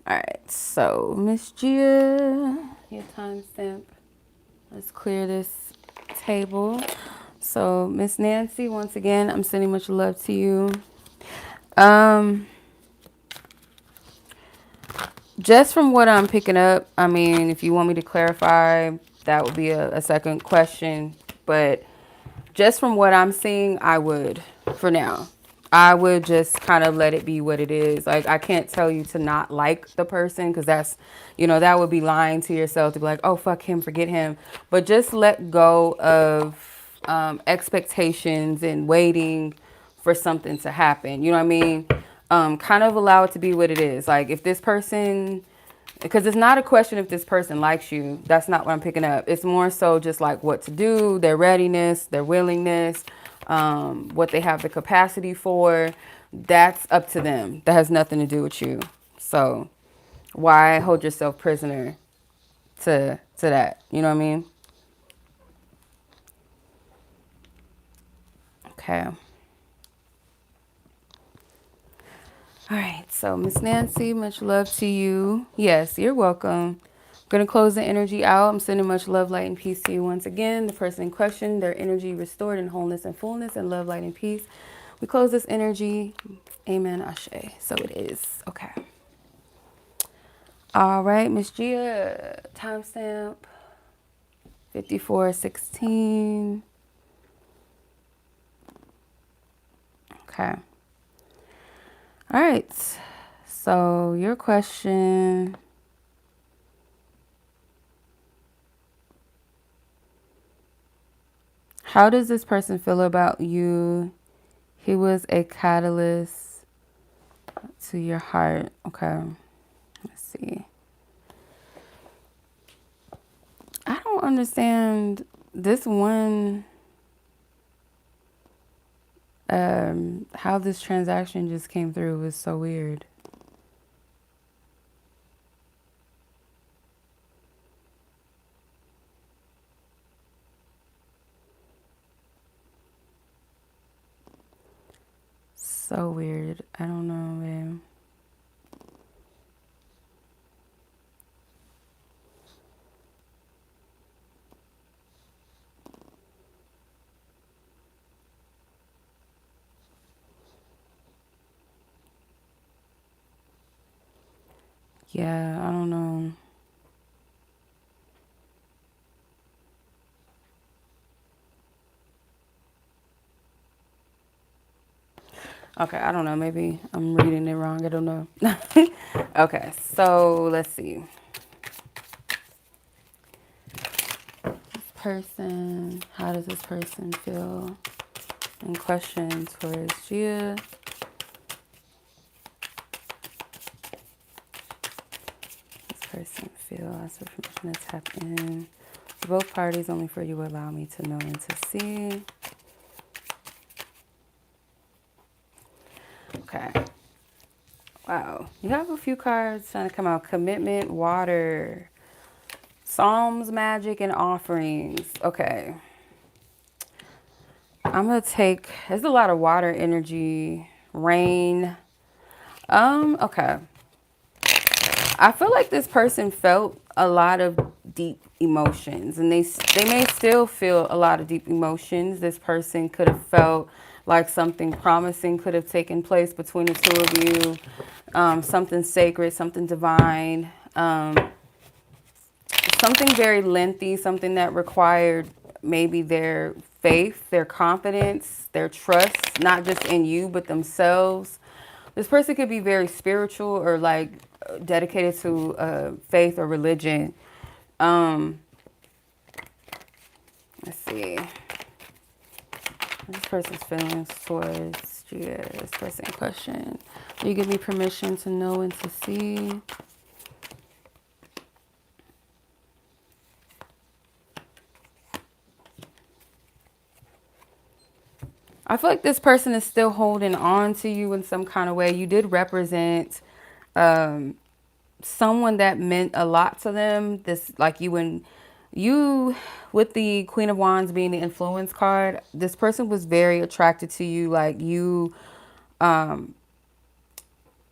right. So, Miss Gia, your timestamp. Let's clear this table. So, Miss Nancy, once again, I'm sending much love to you. Just from what I'm picking up, I mean, if you want me to clarify, that would be a second question. But just from what I'm seeing, I would for now. I would just kind of let it be what it is. Like, I can't tell you to not like the person because that's, that would be lying to yourself to be like, oh, fuck him, forget him. But just let go of expectations and waiting for something to happen. You know what I mean? Kind of allow it to be what it is. Like, if this person, because it's not a question if this person likes you. That's not what I'm picking up. It's more so just like what to do, their readiness, their willingness, what they have the capacity for. That's up to them. That has nothing to do with you. So why hold yourself prisoner to that? You know what I mean? Okay. All right, so Miss Nancy, much love to you. Yes, you're welcome. Gonna close the energy out. I'm sending much love, light, and peace to you once again. The person in question, their energy restored in wholeness and fullness and love, light, and peace. We close this energy. Amen, Ashe. So it is. Okay. All right, Miss Gia, timestamp 54:16. Okay. All right. So your question. How does this person feel about you? He was a catalyst to your heart. Okay. Let's see. I don't understand this one, how this transaction just came through was so weird. so weird. I don't know, man. Yeah, I don't know. Okay, I don't know. Maybe I'm reading it wrong. I don't know. Okay, so let's see. Person, how does this person feel? And questions for Gia. This person feel as if permission to tap in to both parties only for you to allow me to know and to see. Okay. Wow. You have a few cards trying to come out. Commitment, water, Psalms, magic, and offerings. Okay. I'm going to take, there's a lot of water energy, rain. Okay. I feel like this person felt a lot of deep emotions, and they may still feel a lot of deep emotions. This person could have felt like something promising could have taken place between the two of you, something sacred, something divine, something very lengthy, something that required maybe their faith, their confidence, their trust, not just in you, but themselves. This person could be very spiritual or like dedicated to faith or religion. Um, let's see. This person's feelings towards this person in question. Do you give me permission to know and to see? I feel like this person is still holding on to you in some kind of way. You did represent someone that meant a lot to them. This, like you with the Queen of Wands being the influence card, this person was very attracted to you. Like they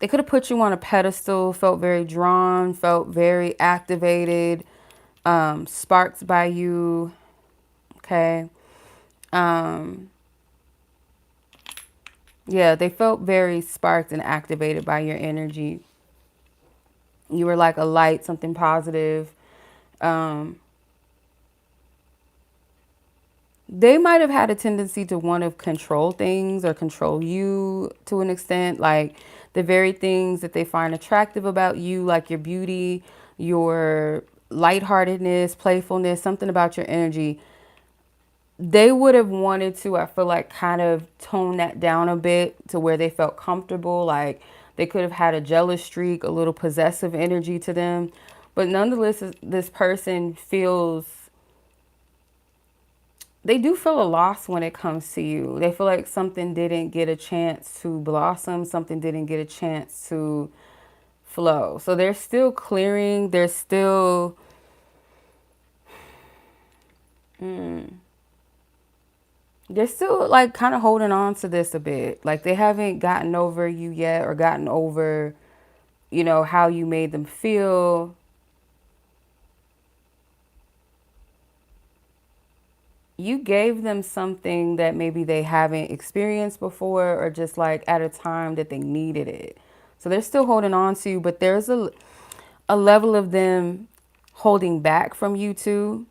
could have put you on a pedestal, felt very drawn, felt very activated, sparked by you. Okay. Um, yeah, they felt very sparked and activated by your energy. You were like a light, something positive. Um, they might have had a tendency to want to control things or control you to an extent, like the very things that they find attractive about you, like your beauty, your lightheartedness, playfulness, something about your energy. They would have wanted to, I feel like, kind of tone that down a bit to where they felt comfortable. Like they could have had a jealous streak, a little possessive energy to them. But nonetheless, this person feels, they do feel a loss when it comes to you. They feel like something didn't get a chance to blossom, something didn't get a chance to flow. So they're still clearing, they're still, they're still like kind of holding on to this a bit. Like they haven't gotten over you yet or gotten over, how you made them feel. You gave them something that maybe they haven't experienced before or just like at a time that they needed it. So they're still holding on to you, but there's a level of them holding back from you too.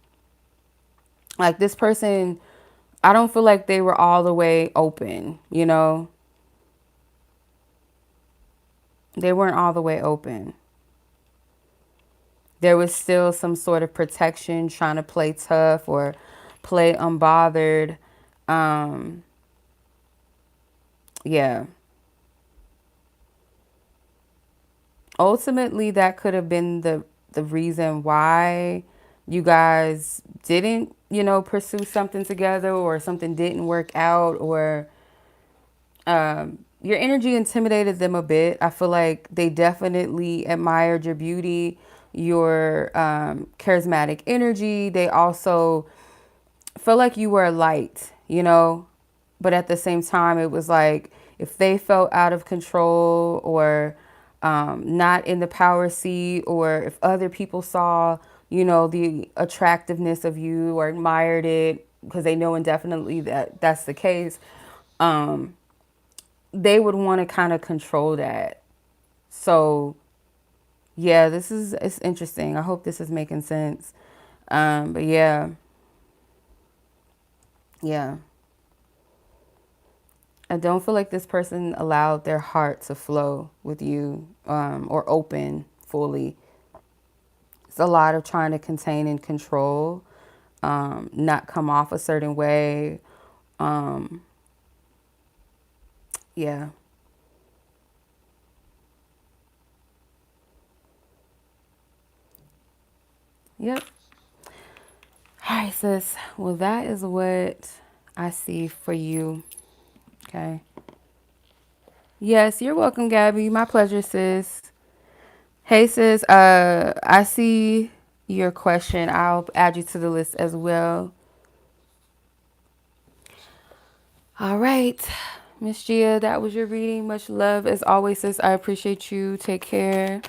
Like this person, I don't feel like they were all the way open. They weren't all the way open. There was still some sort of protection, trying to play tough or play unbothered. Um, yeah. Ultimately, that could have been the reason why you guys didn't, pursue something together or something didn't work out or your energy intimidated them a bit. I feel like they definitely admired your beauty, your charismatic energy. They also felt like you were a light, but at the same time, it was like if they felt out of control or not in the power seat, or if other people saw, you know, the attractiveness of you or admired it because they know indefinitely that that's the case, they would want to kind of control that. So yeah, it's interesting. I hope this is making sense. But yeah, yeah. I don't feel like this person allowed their heart to flow with you, or open fully. It's a lot of trying to contain and control, not come off a certain way. Um, yeah. Yep. All right, sis. Well, that is what I see for you. Okay. Yes, you're welcome, Gabby. My pleasure, sis. Hey, sis. I see your question. I'll add you to the list as well. All right, Miss Gia, that was your reading. Much love as always, sis. I appreciate you. Take care.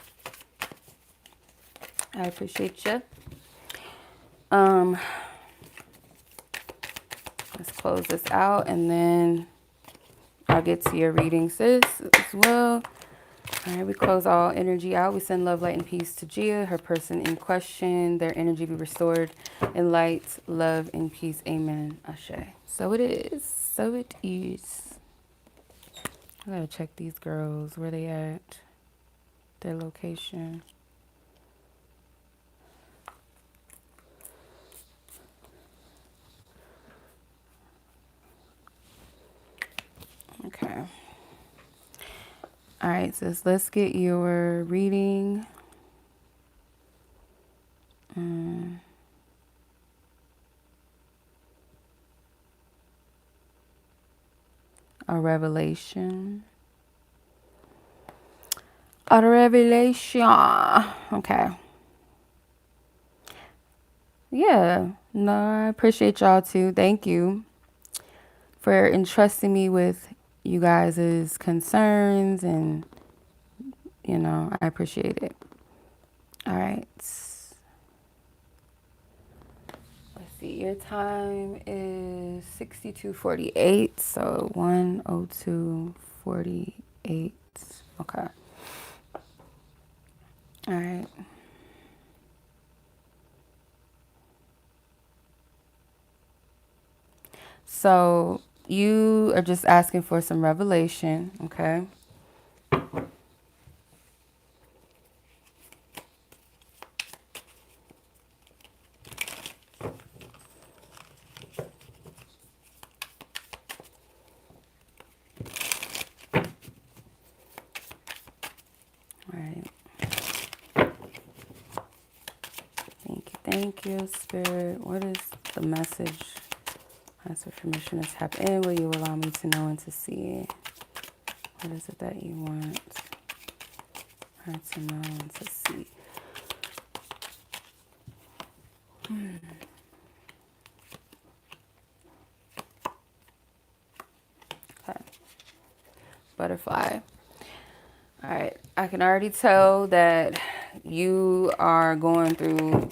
I appreciate you. Um, let's close this out and then I'll get to your reading, sis, as well. All right, we close all energy out. We send love, light, and peace to Gia, her person in question. Their energy be restored in light, love, and peace. Amen. Ashe. So it is. So it is. I gotta check these girls. Where they at? Their location. Okay. All right, sis, let's get your reading. A revelation. A revelation. Okay. Yeah. No, I appreciate y'all too. Thank you for entrusting me with you guys' concerns, and, you know, I appreciate it. All right. Let's see. Your time is 62:48. So 1:02:48. Okay. All right. So you are just asking for some revelation, okay? All right. Thank you, Spirit. What is the message? Ask for permission to tap in. Will you allow me to know and to see? What is it that you want her to know and to see? Okay. Butterfly. All right. I can already tell that you are going through,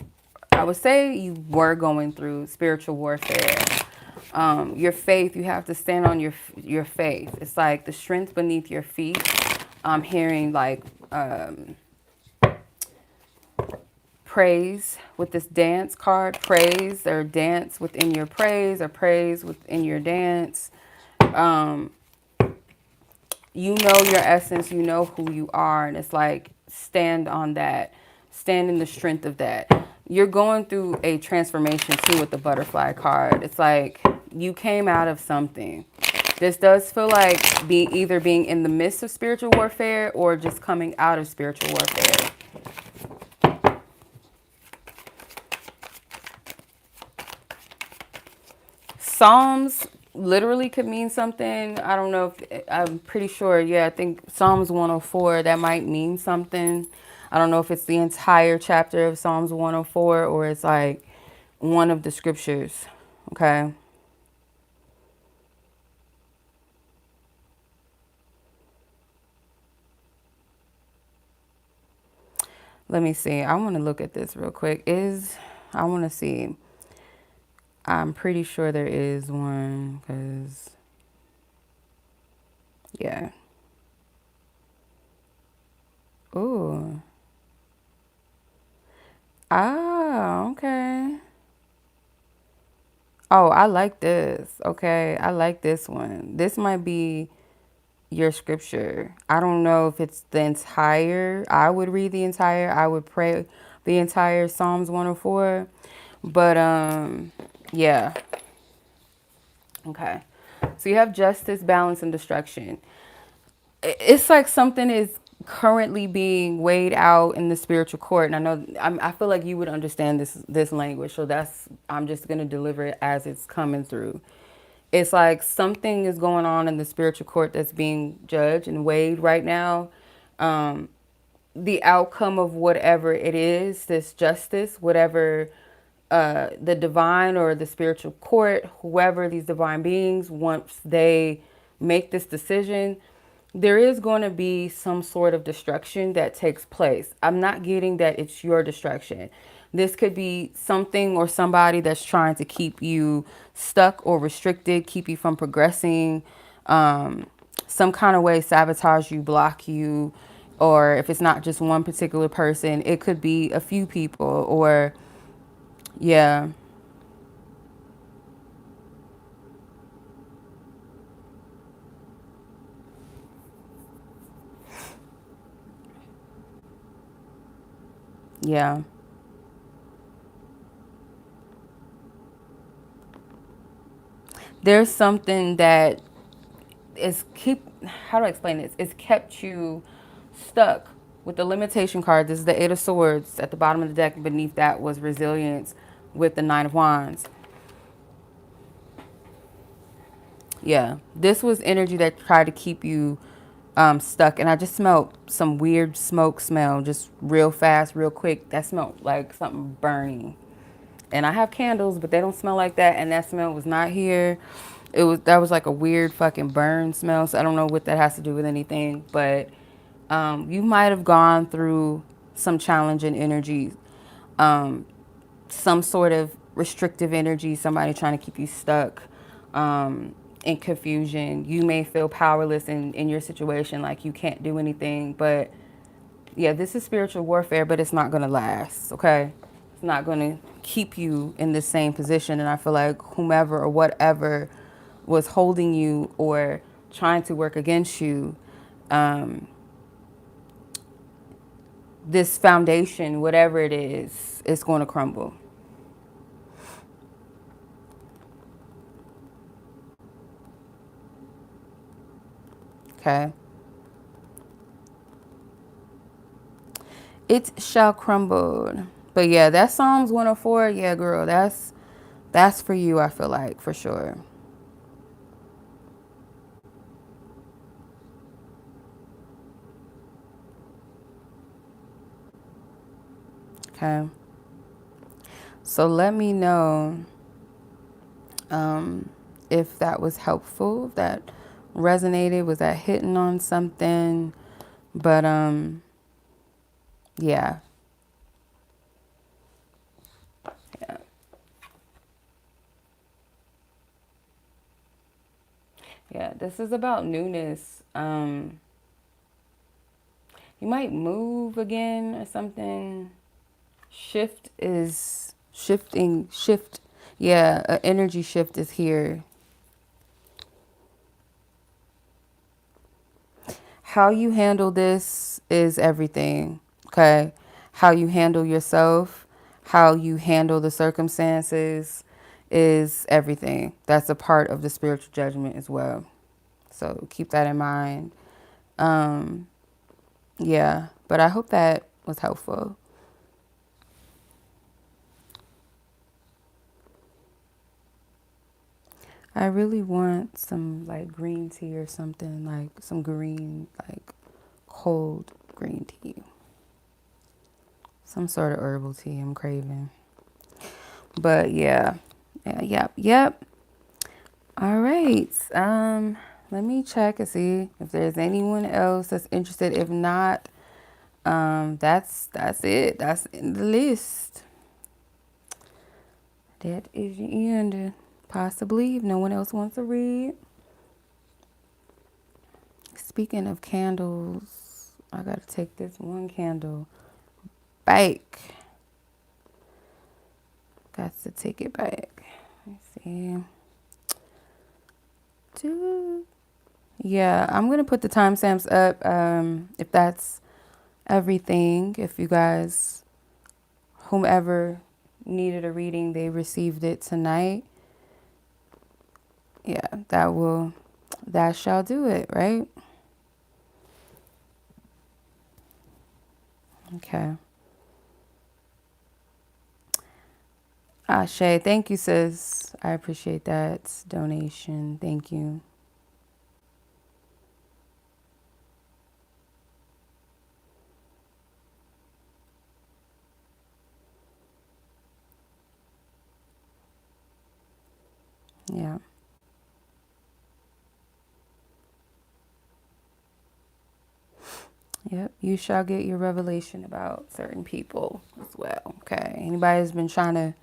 I would say you were going through spiritual warfare. Your faith, you have to stand on your faith. It's like the strength beneath your feet. I'm hearing like praise with this dance card, praise or dance within your praise or praise within your dance. You know your essence, you know who you are, and it's like stand on that, stand in the strength of that. You're going through a transformation too with the butterfly card. It's like you came out of something. This does feel like either being in the midst of spiritual warfare or just coming out of spiritual warfare. Psalms literally could mean something. I don't know if I'm pretty sure. Yeah, I think Psalms 104, that might mean something. I don't know if it's the entire chapter of Psalms 104 or it's like one of the scriptures. Okay. Let me see. I want to look at this real quick. I want to see. I'm pretty sure there is one because, yeah. Ooh. Ah, okay. Oh, I like this. Okay, I like this one. This might be your scripture. I don't know if it's the entire. I would read the entire. I would pray the entire Psalms 104. But yeah. Okay. So you have justice, balance, and destruction. It's like something is currently being weighed out in the spiritual court, and I feel like you would understand this language, so that's I'm just gonna deliver it as it's coming through. It's like something is going on in the spiritual court that's being judged and weighed right now. Um, the outcome of whatever it is, this justice, whatever the divine or the spiritual court, whoever these divine beings, once they make this decision, there is going to be some sort of destruction that takes place. I'm not getting that it's your destruction. This could be something or somebody that's trying to keep you stuck or restricted, keep you from progressing, some kind of way sabotage you, block you, or if it's not just one particular person, it could be a few people or, yeah, yeah. There's something that is how do I explain this? It's kept you stuck with the limitation card. This is the Eight of Swords at the bottom of the deck. Beneath that was resilience with the Nine of Wands. Yeah, this was energy that tried to keep you stuck. And I just smelled some weird smoke smell, just real fast, real quick. That smelled like something burning. And I have candles, but they don't smell like that. And that smell was not here. That was like a weird fucking burn smell. So I don't know what that has to do with anything, but you might have gone through some challenging energies, some sort of restrictive energy, somebody trying to keep you stuck, in confusion. You may feel powerless in your situation, like you can't do anything, but yeah, this is spiritual warfare, but it's not going to last, okay? It's not going to keep you in the same position. And I feel like whomever or whatever was holding you or trying to work against you, this foundation, whatever it is going to crumble, okay? It shall crumble. But yeah, that Psalms 104, yeah, girl, that's for you, I feel like, for sure. Okay. So let me know if that was helpful, if that resonated, was that hitting on something? But yeah. Yeah. Yeah, this is about newness. You might move again or something. Shift. Yeah, an energy shift is here. How you handle this is everything, okay? How you handle yourself, how you handle the circumstances is everything. That's a part of the spiritual judgment as well. So keep that in mind. Um, yeah, but I hope that was helpful. I really want some like green tea or something, like some green, like cold green tea. Some sort of herbal tea I'm craving. But yeah. Yep. All right. Let me check and see if there's anyone else that's interested. If not, That's it. That's in the list. That is the end. Possibly, if no one else wants to read. Speaking of candles, I gotta take this one candle back. Got to take it back. Let's see. Yeah, I'm gonna put the timestamps up. If that's everything, if you guys, whomever needed a reading, they received it tonight. Yeah, that shall do it, right? Okay. Shay, thank you, sis. I appreciate that donation. Thank you. Yeah. Yep. You shall get your revelation about certain people as well. Okay. Anybody who's been trying to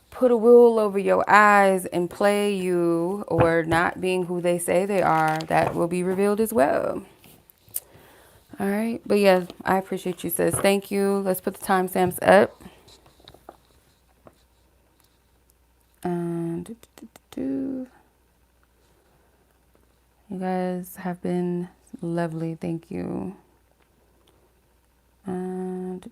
put a wool over your eyes and play you or not being who they say they are, that will be revealed as well. All right. But yeah, I appreciate you, sis. Thank you. Let's put the timestamps up. And you guys have been lovely. Thank you. And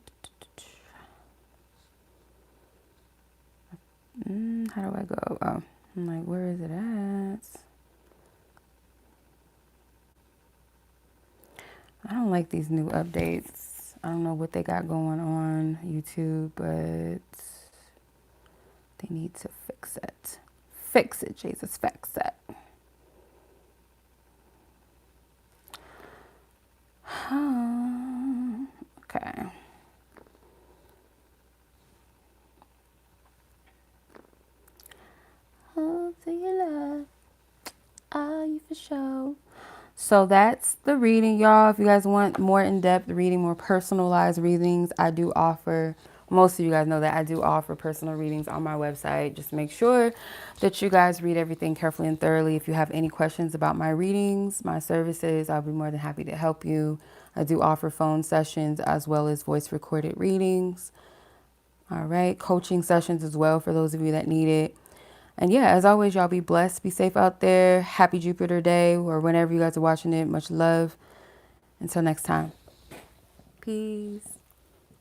how do I go? Oh, I'm like, where is it at? I don't like these new updates. I don't know what they got going on YouTube, but they need to fix it. Fix it, Jesus, fix it. Okay. Oh, do you love? Are you for sure? So that's the reading, y'all. If you guys want more in-depth reading, more personalized readings, I do offer, most of you guys know that I do offer personal readings on my website. Just make sure that you guys read everything carefully and thoroughly. If you have any questions about my readings, my services, I'll be more than happy to help you. I do offer phone sessions as well as voice recorded readings. All right, coaching sessions as well for those of you that need it. And yeah, as always, y'all be blessed. Be safe out there. Happy Jupiter Day or whenever you guys are watching it. Much love. Until next time. Peace.